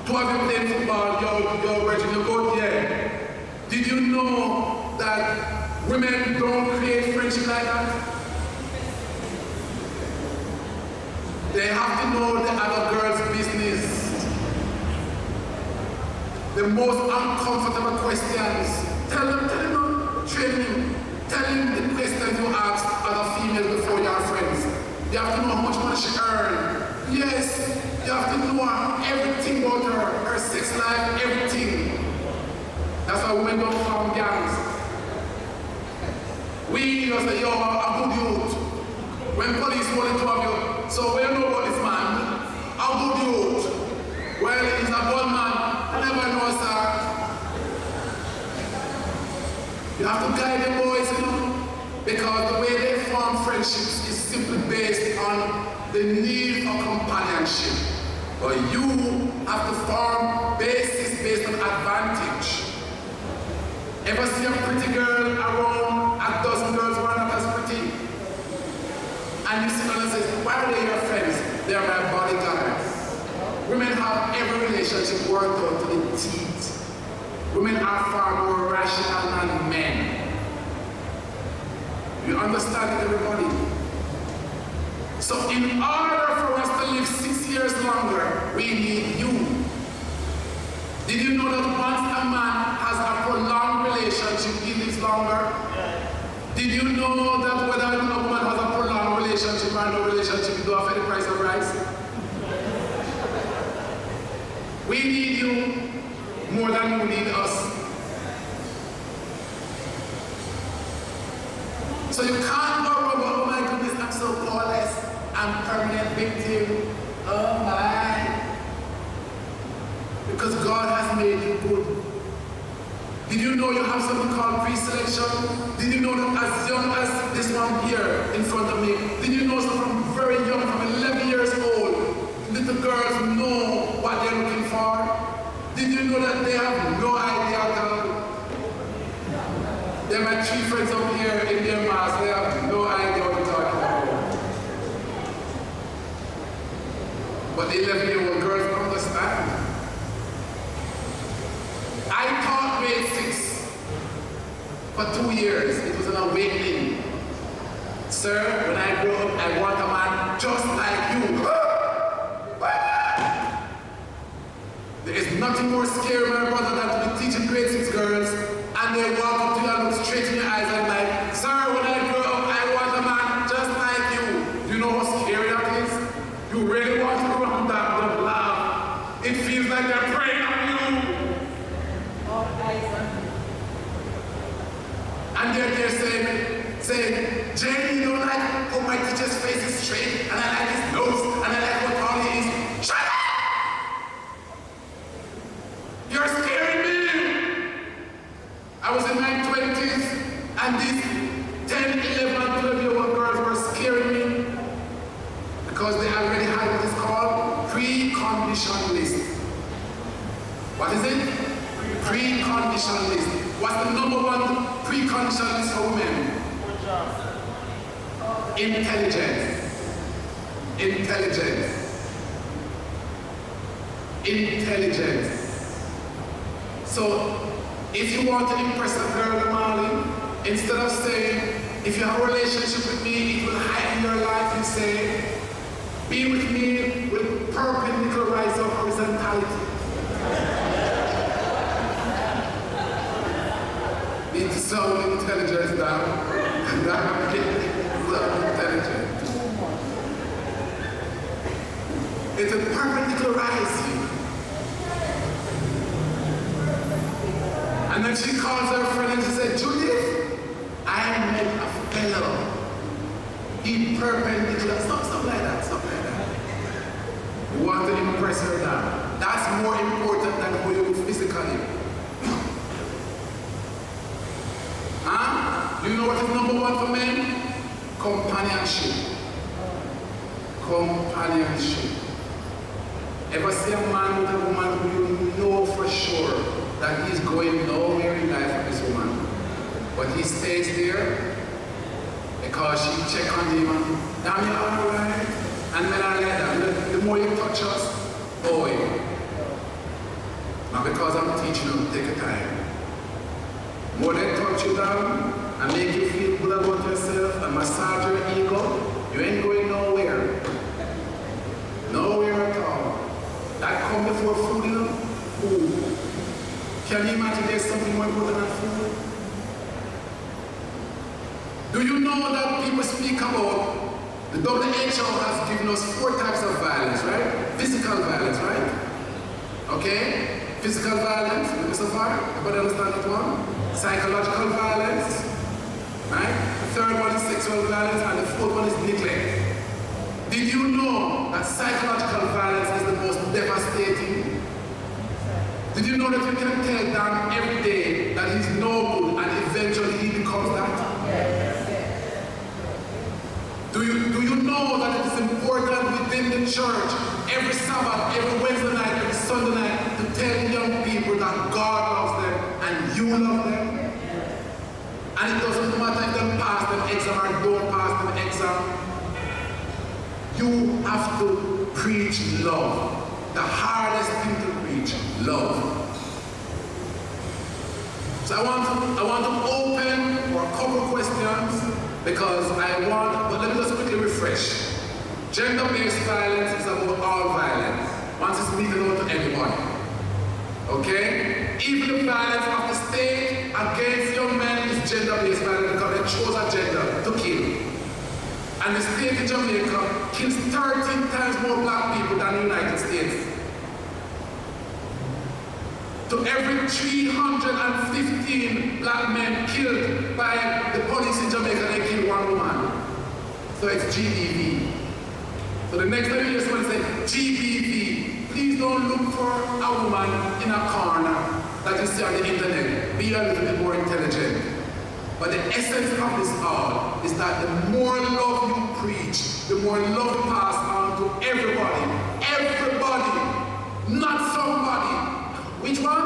To have you playing football, your Gregory, you're good, yeah. Did you know that women don't create friendship like that? They have to know the other girl's business. The most uncomfortable questions. Tell them, train him. Tell him the questions you ask other females before you are friends. You have to know how much money she earns. Yes, you have to know everything about her sex life, everything. That's why women don't form gangs. We just say, yo, a good youth. When police want to have you, so we don't know about this man. A good youth. Well, he's a good man. I never know, sir. You have to guide the boys, you know, because the way they form friendships is simply based on the need for companionship. But you have to form basis based on advantage. Ever see a pretty girl around a dozen girls who are not as pretty? And you sit down and say, why are they your friends? They are my bodyguards. Women have every relationship worked out to the teeth. Women are far more rational than men. You understand it, everybody? So in order for us to live 6 years longer, we need you. Did you know that once a man has a prolonged relationship, he lives longer? Did you know that whether a woman has a prolonged relationship or no relationship, you do affect the price of rice? We need you more than you need us. So you can't go around, oh my goodness, I'm so powerless. I'm permanent victim. Oh my. Because God has made you good. Did you know you have something called pre-selection? Did you know that as young as this one here in front of me, did you know that from very young, from 11 years old, little girls know what they're looking for? Did you know that they have no idea at all? There are my 3 friends up here in their mass, they have no idea what we're talking about. But the 11-year-old girls don't understand. I taught grade 6 for 2 years. It was an awakening. Sir, when I grow up, I want a man just like you. There is nothing more scary, my brother, than to be teaching grade 6 girls and they walk up to you and look straight in your eyes and like, sir, when I grow up, I want a man just like you. Do you know how scary that is? You really want to run that, don't laugh. It feels like they're preying on you. And they're there saying, Jane, you don't like how my teacher's face is straight, and I like his nose, and I like what tall he is. Shut up! You're scaring me! I was in my 20s, and these 10, 11, and 12-year-old girls were scaring me because they already had what is called precondition list. What is it? Precondition list. What's the #1 precondition list for women? Intelligence. Intelligence. Intelligence. So, if you want to impress a girl, Marley, instead of saying, if you have a relationship with me, it will heighten your life, you say, be with me with perpendicular rise of horizontality. Need to sound intelligence down. Sound intelligent. It's a perpendicular rising. And then she calls her friend and she said, Judith, I met a fellow. He perpendicular, something like that, something like that. You want to impress her now. That's more important than who you look physically. Huh? Do you know what is #1 for men? Companionship. Companionship. Ever see a man with a woman who you know for sure that he's going nowhere in life with this woman, but he stays there because she check on him and, damn, you alright? And men are like that. The more you touch us, boy. Now because I'm teaching you, take your time. More they touch you down and make you feel good about yourself and massage your ego, you ain't going nowhere. Nowhere at all. That come before food, you know? Food. Can you imagine there's something more important than food? Do you know that people speak about the WHO has given us 4 types of violence, right? Physical violence, right? Okay? Physical violence, Mr. Far, everybody understand that one? Psychological violence, right? The 3rd one is sexual violence, and the 4th one is neglect. Did you know that psychological violence is the most devastating? Did you know that you can tell Dan every day that he's no good and eventually he becomes that? Yes. Do you know that it is important within the church, every Sabbath, every Wednesday night, every Sunday night, to tell young people that God loves them and you love them? And it doesn't matter if they pass them exam or don't pass them exam. You have to preach love. The hardest thing to preach, love. So I want to open for a couple of questions because but let me just quickly refresh. Gender-based violence is about all violence. Once it's meted out to everybody. Okay? Even the violence of the state against young men is gender-based violence because they chose a gender to kill. And the state in Jamaica kills 13 times more black people than the United States. To every 315 black men killed by the police in Jamaica, they kill 1 woman. So it's GBV. So the next time you hear someone say GBV, please don't look for a woman in a corner that you see on the internet. Be a little bit more intelligent. But the essence of this all is that the more love you preach, the more love you pass on to everybody. Everybody, not somebody. Which one?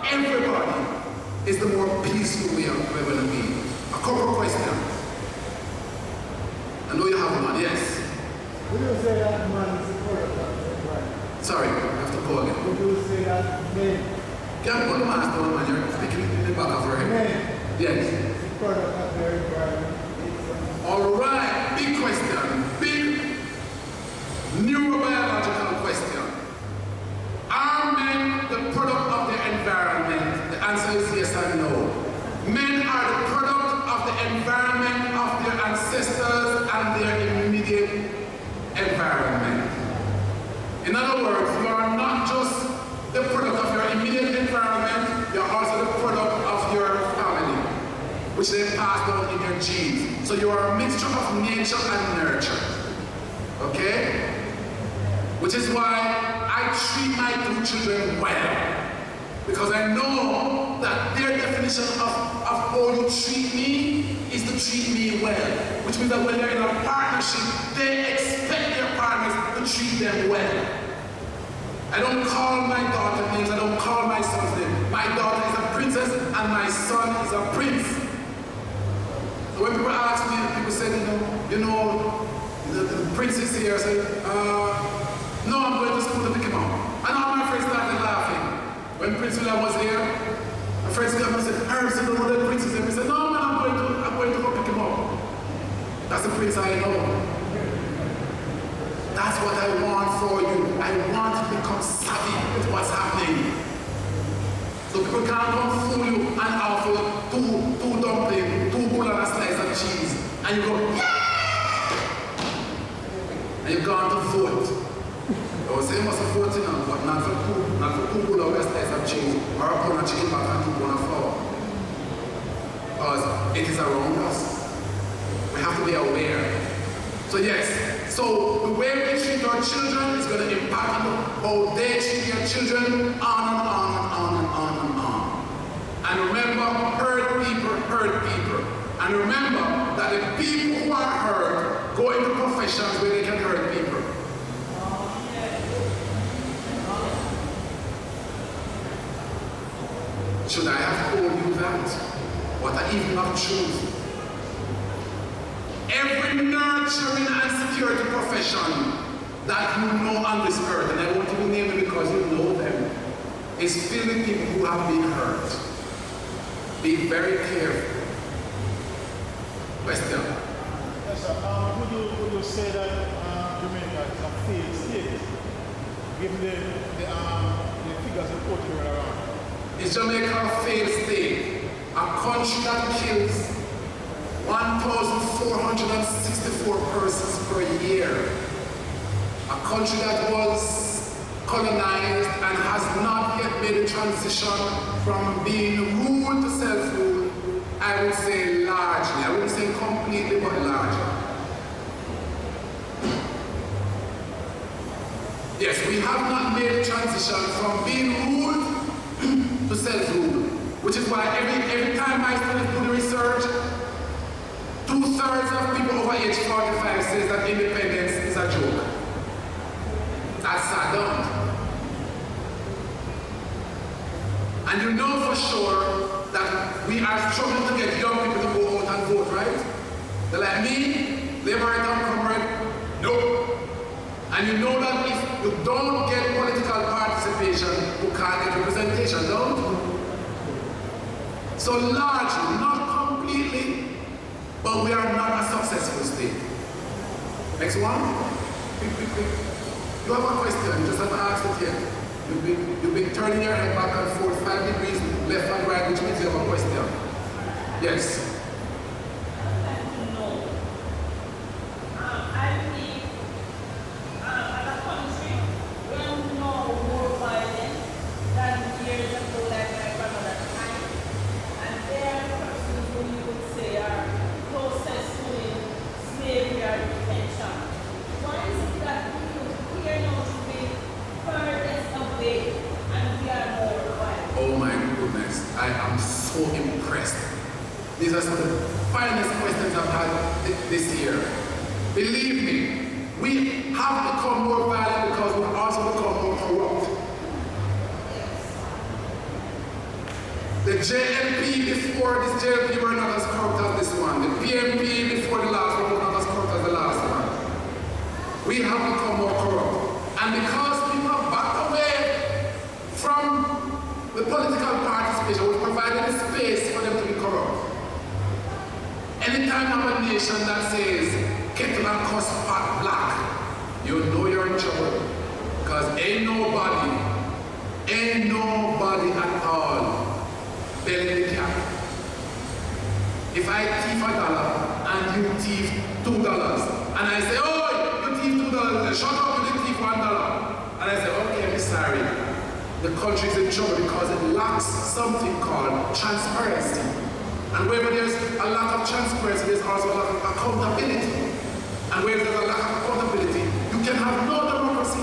Everybody is the more peaceful we're going to be. A couple of questions. I know you have one, yes. Would you say that man is a product of right? Sorry, I have to call again. Would you say that men? Can you put the mask on, man? You're speaking in the back of your head. Men. Yes. Product of their environment. All right, big question, big neurobiological question. Are men the product of their environment? The answer is yes and no. Men are the product of the environment of their ancestors and their immediate environment. In other words, you are not just the product of your immediate environment, you are also the product of your family, which they pass down in your genes. So you are a mixture of nature and nurture. Okay? Which is why I treat my 2 children well. Because I know that their definition of how you treat me is to treat me well. Which means that when they're in a partnership, they expect their partners to treat them well. I don't call my daughter names, I don't call my son's name. My daughter is a princess and my son is a prince. So when people ask me, people say, the prince is here, I say, no, I'm going to school to pick him up. And all my friends started laughing. When Prince William was here, my friends came and said, Herb, you don't know that prince is here. He said, no man, I'm going to go pick him up. That's the prince I know. That's what I want for you. I want to become savvy with what's happening. So people can't come fool you and offer two dumplings, 2 bull and a slice of cheese. And you go, yeah! And you go on to vote. I was saying, must have vote, but not for 2 bull or a slice of cheese, or a pound of chicken back and 2 pound of flour. Because it is around us. We have to be aware. So yes, so the way we treat our children is going to impact how they treat their children, on and on and on and on and on. And remember, hurt people. And remember that the people who are hurt go into professions where they can hurt people. Should I have told you that? What I even have truth. Every nurturing and security profession that you know on this earth, and I want you to name them because you know them, is filled with people who have been hurt. Be very careful. Question. Yes, sir. Would you say that Jamaica is a failed state, given the figures reported around? Is Jamaica a failed state? A country that kills 1,464 persons per year. A country that was colonized and has not yet made a transition from being ruled to self-rule. I would say largely. I wouldn't say completely, but largely. Yes, we have not made a transition from being ruled to self-rule, which is why every time I do the research, 2/3 of people over age 45 says that independence is a joke. That's sad, don't. And you know for sure that we are struggling to get young people to go out and vote, right? They're like me, Labour right and comrade, no. And you know that if you don't get political participation, you can't get representation, don't? So largely, not completely, but we are not a successful state. Next one. Quick. You have a question, you just have to ask it here. You've been turning your head back and forth 5 degrees left and right, which means you have a question. Yes. Oh my goodness, I am so impressed. These are some of the finest questions I've had this year. Believe me, we have become more violent because we've also become more corrupt. The JLP before this JLP were not as corrupt as this one. The PMP before the last one was not as corrupt as the last one. We have become more corrupt. And because people have backed away from the political participation, we provided a space for them to be corrupt. Anytime you have a nation that says kettle and cuss pot black, you know you're in trouble. Because ain't nobody at all belly the cat. If I thief $1 and you thief $2, and I say, oh, you thief $2, shut up, you didn't thief $1. And I say, okay, I'm sorry. The country is in trouble because it lacks something called transparency. And wherever there's a lack of transparency, there's also a lack of accountability. And where there's a lack of accountability, you can have no democracy.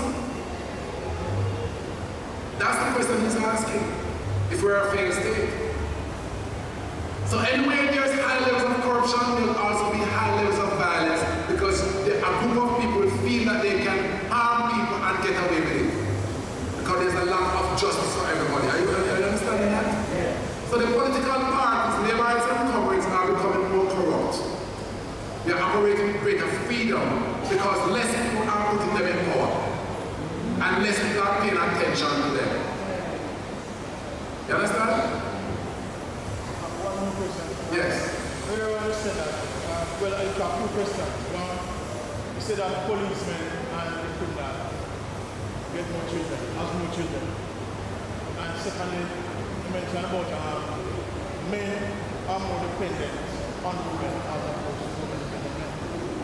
That's the question he's asking, if we're a failed state. So anywhere there's high levels of corruption, there'll also be high levels of violence because a group of people feel that they can harm people and get away with it. Because there's a lack of justice for everybody. Are you understanding that? Yeah. So the political parties, Labourites and Comrades are becoming more corrupt. They are operating with greater freedom because less people are putting them in power. And less people are paying attention to them. You understand? One more question. Yes. Where you said that, well, I have two questions. One, you said that policemen and the criminal get more children, has more children. And secondly, you mentioned about men are more dependent on women as opposed to women dependent men.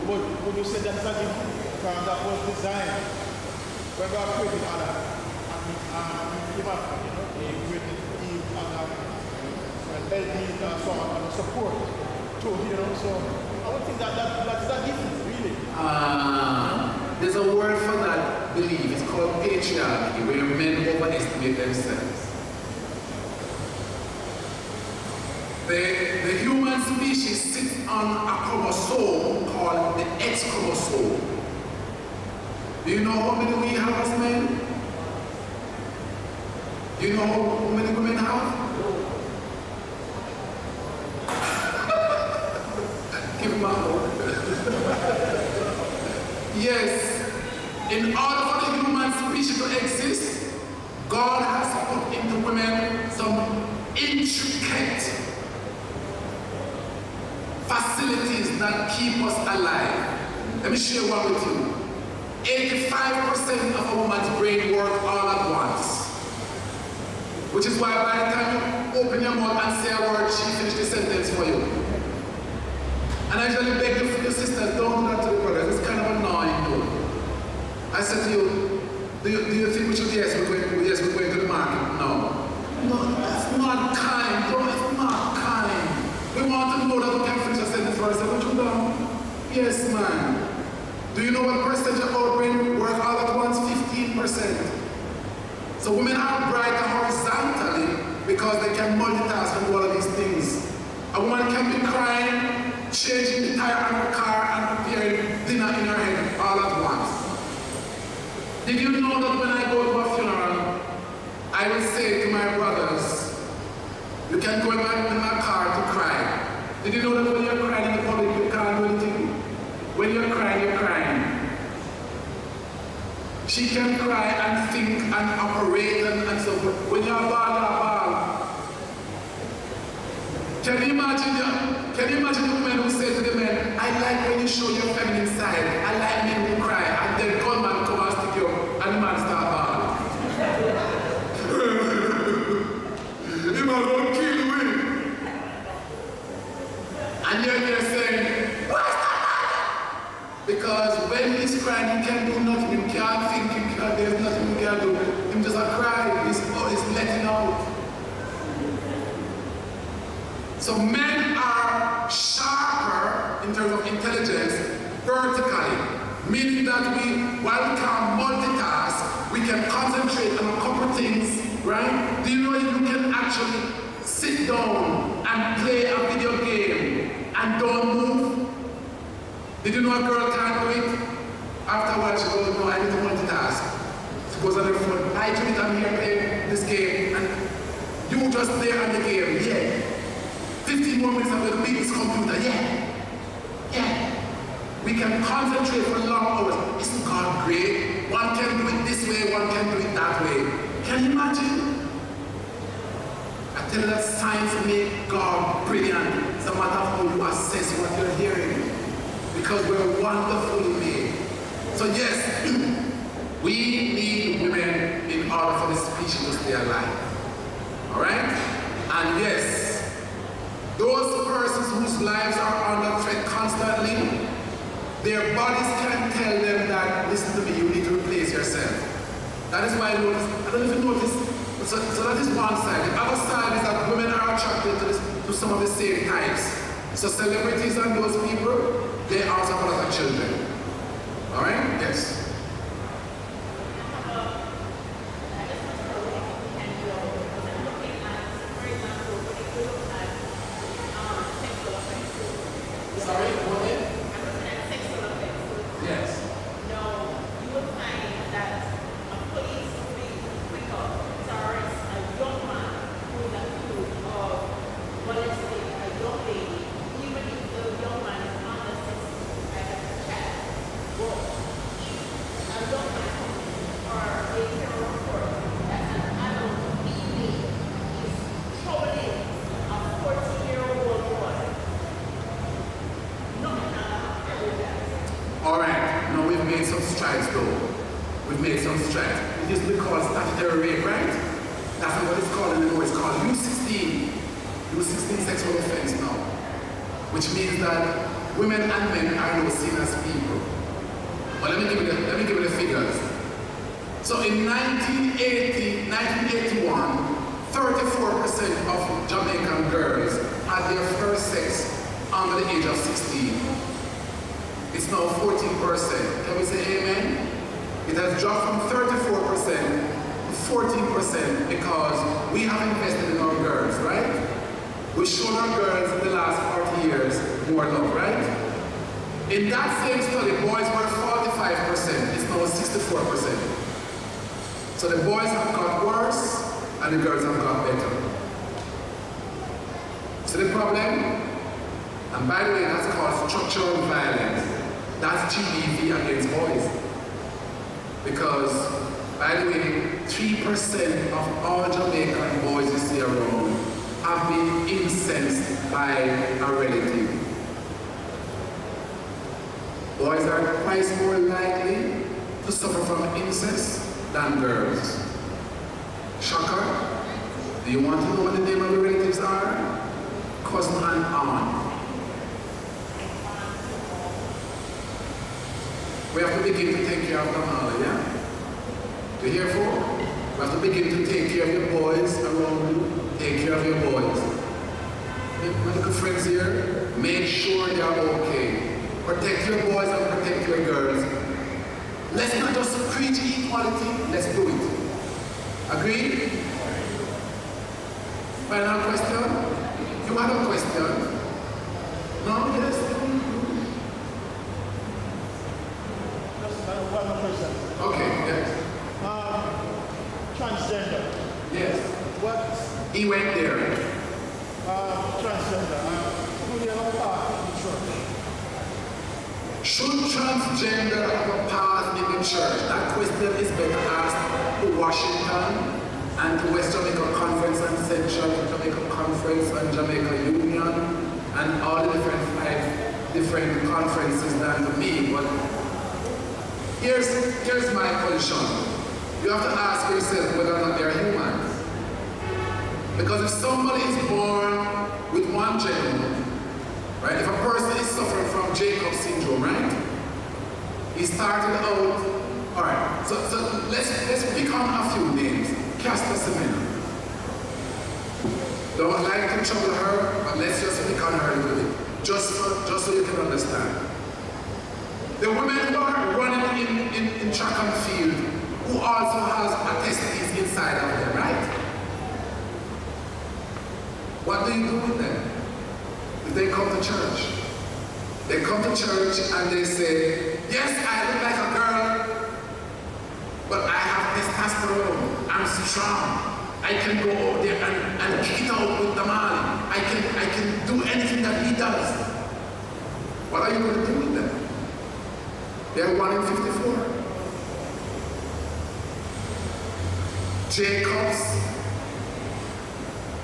But would you say that's a gift because that was designed when God created Adam and Eve, He created Eve and helped and support too, so I would think that's a gift, really. There's a word for that belief. It's called patriarchy, where men overestimate themselves. The human species sits on a chromosome called the X chromosome. Do you know how many we have as men? Do you know how many women have? Give him a hug. Yes. in order for the human species to exist, God has put into women some intricate facilities that keep us alive. Let me share one with you. 85% of a woman's brain works all at once. Which is why by the time you open your mouth and say a word, she finishes the sentence for you. And I usually beg the sisters, don't do that to the brothers. It's kind of annoying, though. I said to you, do you think we should, yes, we're going to the market? No. No, that's not kind. No, it's not kind. We want to know that we can finish a sentence for ourselves. What you done? Yes, man. Do you know what percentage of our brain work all at once? 15%. So women are brighter horizontally because they can multitask and do all of these things. A woman can be crying, changing the tire on her car, and preparing dinner in her head all at once. Did you know that when I go to a funeral, I will say to my brothers, you can go in my car to cry. Did you know that when you're crying in the public, you can't do anything? When you're crying, you're crying. She can cry and think and operate and so forth. When you're ball. Can you imagine the woman who says to the men, I like when you show your feminine side. I like men who cry. And then gunman come and stick you up and the man start ball. The man won't kill me. And you're there saying, what's that? Because when he's crying, he can't do nothing. He can't think, there's nothing he can do. He just a cry. He's letting out. So men are sharper in terms of intelligence vertically, meaning that while we can multitask, we can concentrate on a couple of things, right? Do you know you can actually sit down and play a video game and don't move? Did you know a girl can't do it? After a while she goes, no, I need to multitask. She goes on her phone, I do it, I'm here playing this game, and you just there on the game, yeah. 15 more minutes, I'm going to beat this computer, yeah. We can concentrate for long hours. Isn't God great? One can do it this way, one can do it that way. Can you imagine? I tell you that science makes God brilliant. It's a matter of how you assess what you're hearing. Because we're wonderfully made. So yes, we need women in order for the species to stay alive. Alright? And yes, those persons whose lives are under threat constantly, their bodies can tell them that, listen to me, you need to replace yourself. That is why I notice, I don't know if you notice, so that is one side. The other side is that women are attracted to some of the same types. So celebrities and those people, they also have a lot of children. Alright? Yes. Sorry, go ahead. I'm looking at sexual offense. Yes. No, you will find that a police will be quicker to arrest a young man who is accused of molesting a young lady, even if the young man is under 16 as a child. But if a young man or a criminal report that an adult female is troubling a 14-year-old boy, all right, now we've made some strides though. We've made some strides. It used to be called statutory rape, right? That's not what it's called anymore. It's called U16. U16 sexual offense now. Which means that women and men are now seen as people. But let me give you the figures. So in 1981, 34% of Jamaican girls had their first sex under the age of 16. It's now 14%. Can we say amen? It has dropped from 34% to 14% because we have invested in our girls, right? We've shown our girls in the last 40 years more love, right? In that same study, boys were 45%. It's now 64%. So the boys have got worse and the girls have got better. So the problem? And by the way, that's called structural violence. That's GBV against boys. Because, by the way, 3% of all Jamaican boys you see around have been incensed by a relative. Boys are twice more likely to suffer from incest than girls. Shocker? Do you want to know what the name of the relatives are? Cousin and aunt. We have to begin to take care of them all, yeah? You hear, folks? We have to begin to take care of your boys around you. Take care of your boys. My little friends here, make sure they are okay. Protect your boys and protect your girls. Let's not just preach equality, let's do it. Agreed? Final question? You have a question? No? Yes? Just one more question. Okay, yes. Transgender. Yes. What? He went there. Transgender. Do they have a part in the church? Should transgender have a part in the church? That question is better asked to Washington and to West Jamaica Conference and Central Jamaica Conference and Jamaica Union and all the different conferences than to me. But here's my position. You have to ask yourself whether or not they're humans. Because if somebody is born with one gender, right? If a person is suffering from Jacob's syndrome, right? He started out, all right. So let's pick on a few names. Casper Semena. Don't like to trouble her, but let's just pick on her a little bit, just so you can understand. The women who are running in track and field, who also has a testes inside of them, right? What do you do with them? If they come to church, they come to church and they say, yes, I look like a girl, but I have testosterone. I'm strong. I can go over there and kick it out with the man. I can do anything that he does. What are you going to do with them? They're 1 in 54. Jacobs.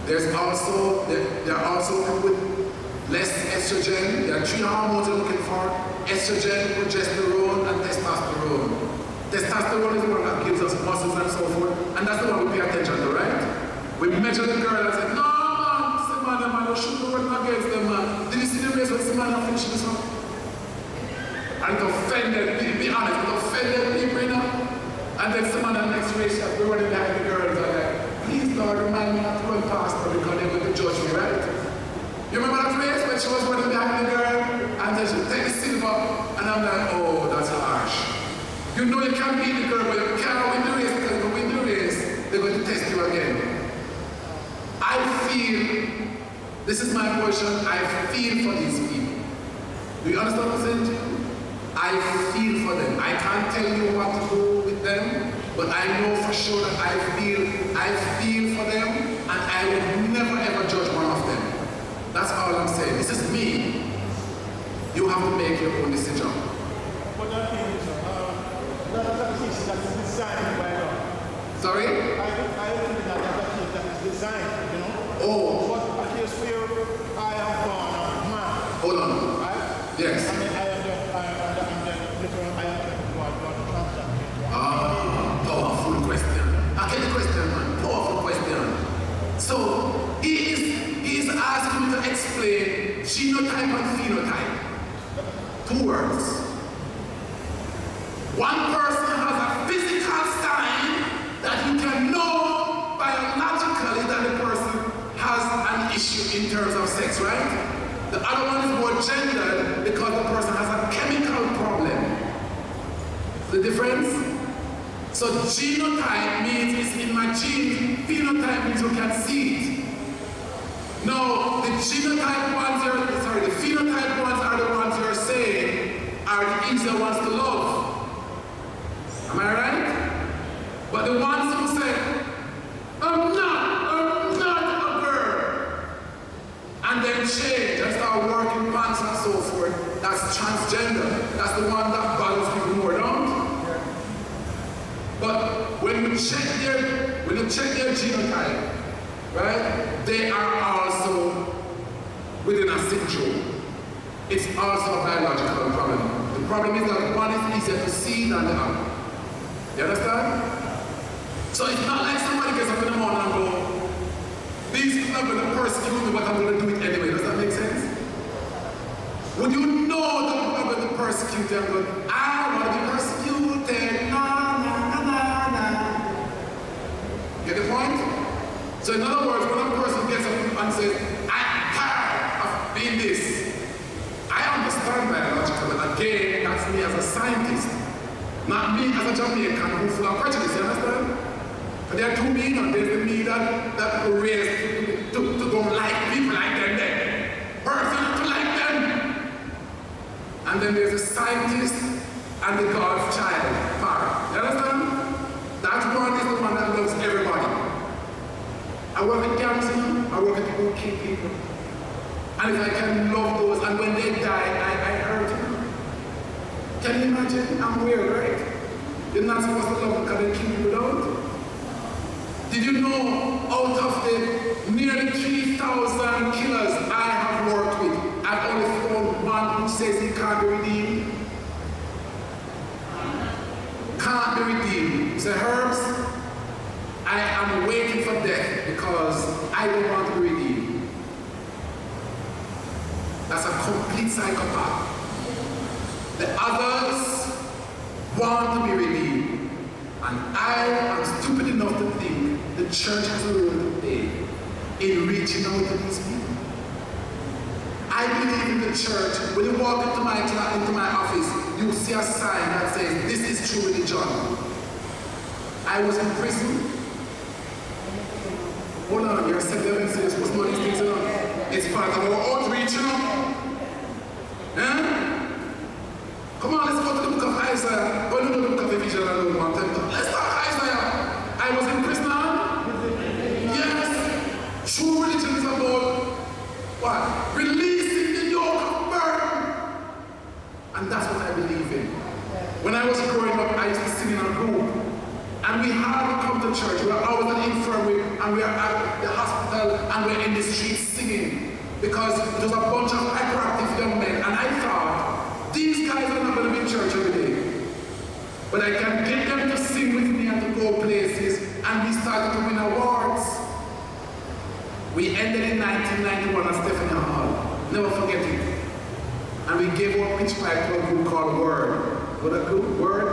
They're also with less estrogen. There are 3 hormones you're looking for: estrogen, progesterone, and testosterone. Testosterone is the one that gives us muscles and so forth, and that's the one we pay attention to, right? We measure the girl and say, no man, you shouldn't run against them, man. Did you see the race when Samantha finished this one? And it offended, be honest, it offended people, you know? And then Samantha next race, we're running behind the girls and like, please Lord, remind me not to run past her because they're going to judge me, right? You remember that race when she was running behind the girl and then she take the silver and I'm like, oh, that's harsh. You know you can't beat the girl, but you can't win the race because if you win the race, they're going to test you again. I feel, this is my position, I feel for these people. Do you understand what I'm saying to you? I feel for them. I can't tell you what to do with them, but I know for sure that I feel for them, and I will never ever judge one of them. That's all I'm saying. This is me. You have to make your own decision. But that thing is, that's a piece that is designed by God. Sorry? I think that that's a piece that is designed, you know? Oh. But a case where I am born a man. Hold on. Right? Yes. I mean, I am the powerful question. I get the question, man. Powerful question. So, he is asking me to explain genotype and phenotype. 2 words. One person has a physical sign that you can know biologically that the person has an issue in terms of sex, right? The other one is more gendered because the person has a chemical problem. The difference? So genotype means it's in my genes, phenotype means you can see it. No, the phenotype ones are the ones you're saying are the easier ones to love. Am I right? But the ones who say, I'm not a girl, and then change and start working pants and so forth, that's transgender. That's the one that bothers people more, don't? when you check their genotype, right, they are also within a syndrome. It's also a biological problem. The problem is that one is easier to see than the other. You understand? So it's not like somebody gets up in the morning and go, these people are going to persecute me, but I'm going to do it anyway. Does that make sense? Would you know that people are going to persecute you and go, I want to be persecuted, nah, nah, nah, nah, nah. Get the point? So in other words, when a person gets up and says, I'm tired of being this, I understand biologically. Again, that's me as a scientist, not me as a Jamaican who's full of prejudice, you understand? But there are two me, and there's the me that were raised to don't like people like them, person to like them. And then there's the scientist and the God's child part. You understand? That one is the one that loves everybody. I work with cancer, I work with people who kill people. And if I can love those, and when they die, I hurt them. Can you imagine? I'm weird, right? You're not supposed to love them because they kill you out. Did you know out of the nearly 3,000 killers I have worked with, I've only found one who says he can't be redeemed? Can't be redeemed. He said, Herbs, I am waiting for death because I don't want to be redeemed. That's a complete psychopath. The others want to be redeemed. And I am stupid enough to think the church has a role to play in reaching out to these people. I believe in the church. When you walk into my office, you see a sign that says, this is true religion. I was in prison. Hold on, you're saying you're supposed to know these things, you know? It's part of our outreach, you know? Come on, let's go to the book of Isaiah. Well, no, the book of Ephesians, I don't want to. Let's talk Isaiah. I was in prison. Yes. True religion is about what? Releasing the yoke of burden. And that's what I believe in. When I was growing up, I used to sing in a group. And we hardly come to church. We are always at the infirmary, and we are at the hospital, and we're in the streets singing. Because there's a bunch of hyperactive young men, and I thought, these guys are not going to be in church every day. But I can get them to sing with me and to go places, and we started to win awards. We ended in 1991 at Stephanie Hall. Never forget it. And we gave our pitch pipe to a group called Word. What a group? Word?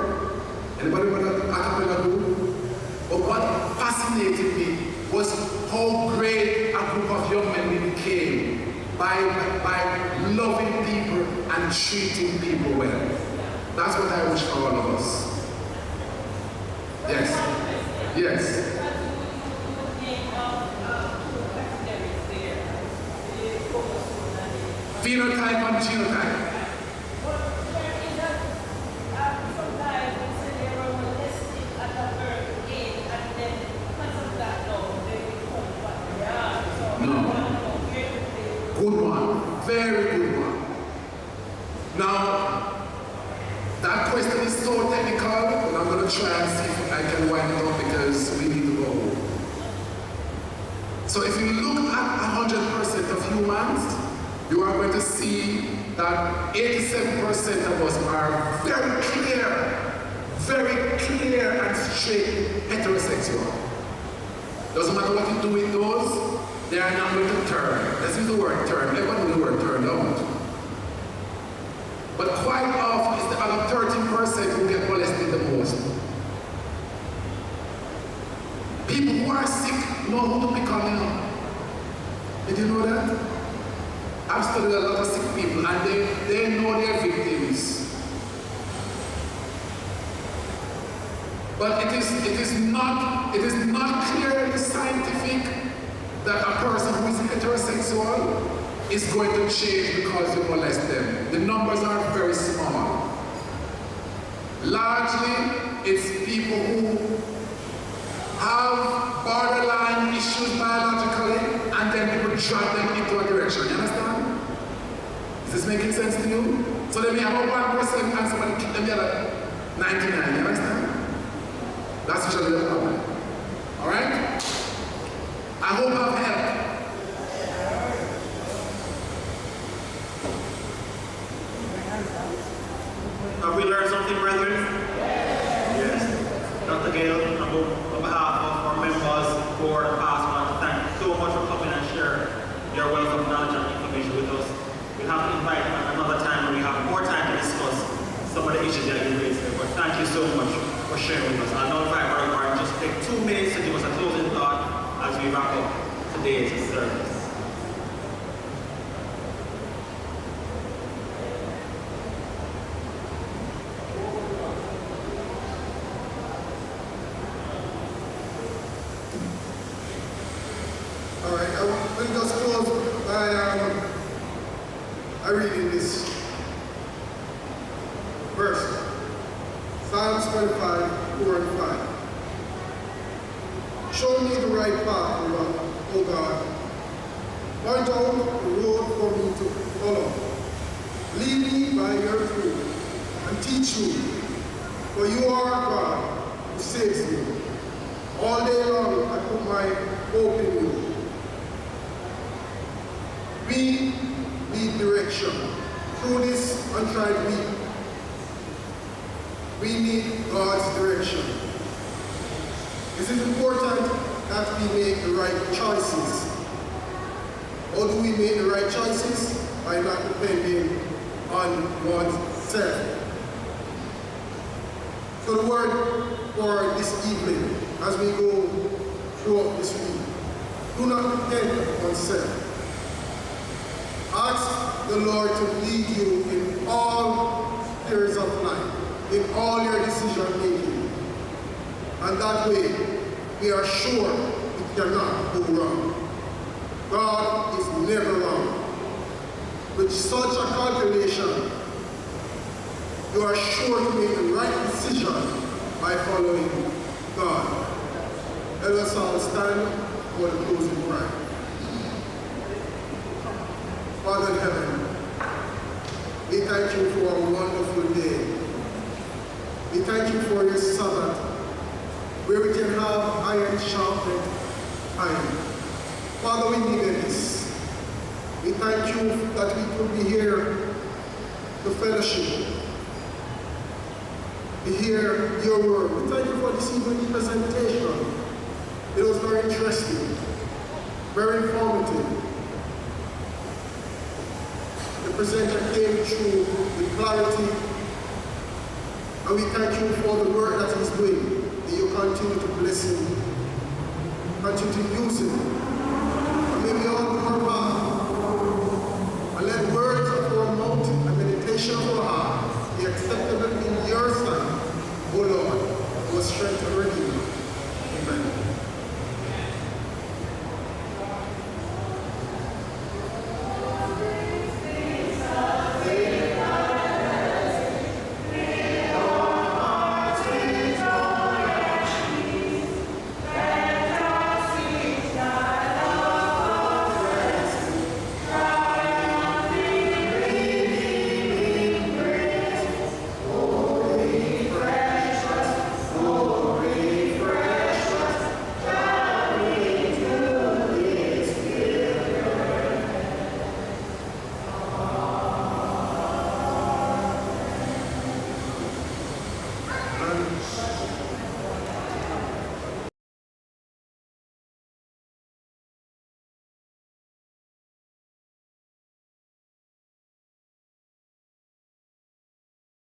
Anybody want to acapella group? But what fascinated me was how great a group of young men we became by loving people and treating people well. That's what I wish for all of us. Yes. Yes. Phenotype and genotype. Good one, very good one. Now, that question is so technical, but I'm going to try and see if I can wind it up because we need to go. So if you look at 100% of humans, you are going to see that 87% of us are very clear and straight heterosexual. Doesn't matter what you do with those, they are not going to turn. Let's use the word turn. Everyone knows the word turn, don't. But quite often it's the other 13% who get molested the most. People who are sick know who to pick on now. Did you know that? I've studied a lot of sick people and they know their victims. But it is not clearly scientific that a person who is heterosexual is going to change because you molest them. The numbers are very small. Largely, it's people who have borderline issues biologically and then people drag them into a direction. You understand? Is this making sense to you? So they may have a 1% and somebody kick them the other 99. You understand? That's usually the problem. All right? I hope I've helped. Have we learned something, brethren? Yes. Dr. Gale, on behalf of our members, board, and pastor, I want to thank you so much for coming and sharing your wealth of knowledge and information with us. We'll have to invite you another time when we have more time to discuss some of the issues that you raised here. But thank you so much for sharing with us. I'll now invite Brother Martin just take 2 minutes to give us a closing thought as we wrap up today's service. All right, we'll just close by reading this verse. Psalms 25, 4 and 5. Show me the right path, O God. Point out the road for me to follow. Lead me by your truth and teach me, for you are God who saves me. All day long I put my hope in you. We need direction through this untried week. We need God's direction. It is important that we make the right choices. How do we make the right choices? By not depending on oneself. So the word for this evening, as we go throughout this week, do not depend on oneself. Ask the Lord to lead you in all spheres of life, in all your decision making. And that way, we are sure we cannot go wrong. God is never wrong. With such a calculation, you are sure to make the right decision by following God. Let us all stand for the closing prayer. Father in heaven, we thank you for a wonderful day. We thank you for your Sabbath, where we can have iron sharpened iron. Father, we needed this. We thank you that we could be here to fellowship, to hear your word. We thank you for this evening's presentation. It was very interesting, very informative. The presenter came through with clarity, and we thank you for the work that he's doing. May you continue to bless him, continue to use him, and may we all go back and let words of our mouth and meditation of our heart be acceptable in your sight, O Lord, our strength and redeemer. Amen.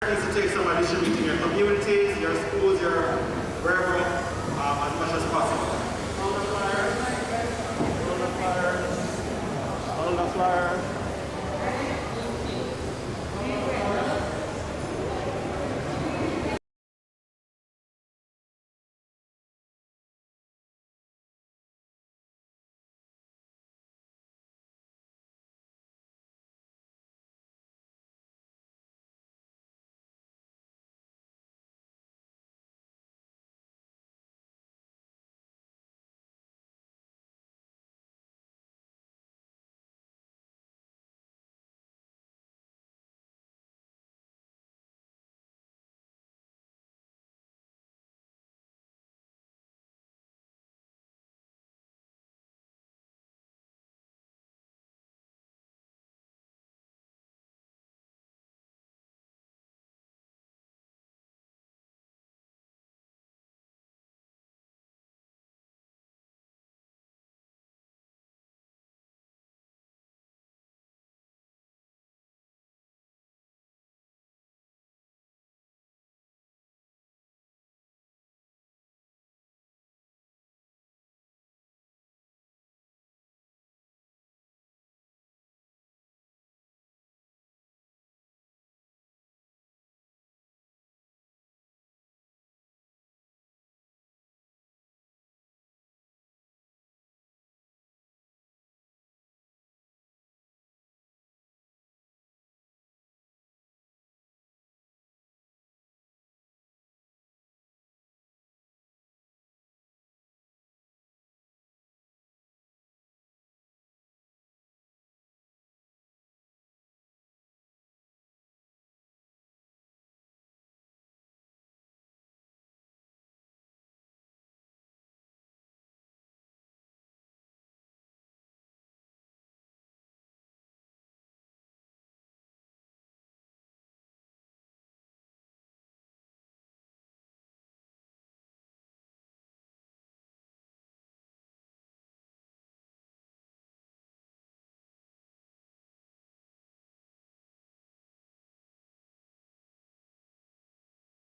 Needs to take some and distribute in your communities, your schools, your wherever, as much as possible. Hold the flyer. Hold the flyer. Hold the flyer.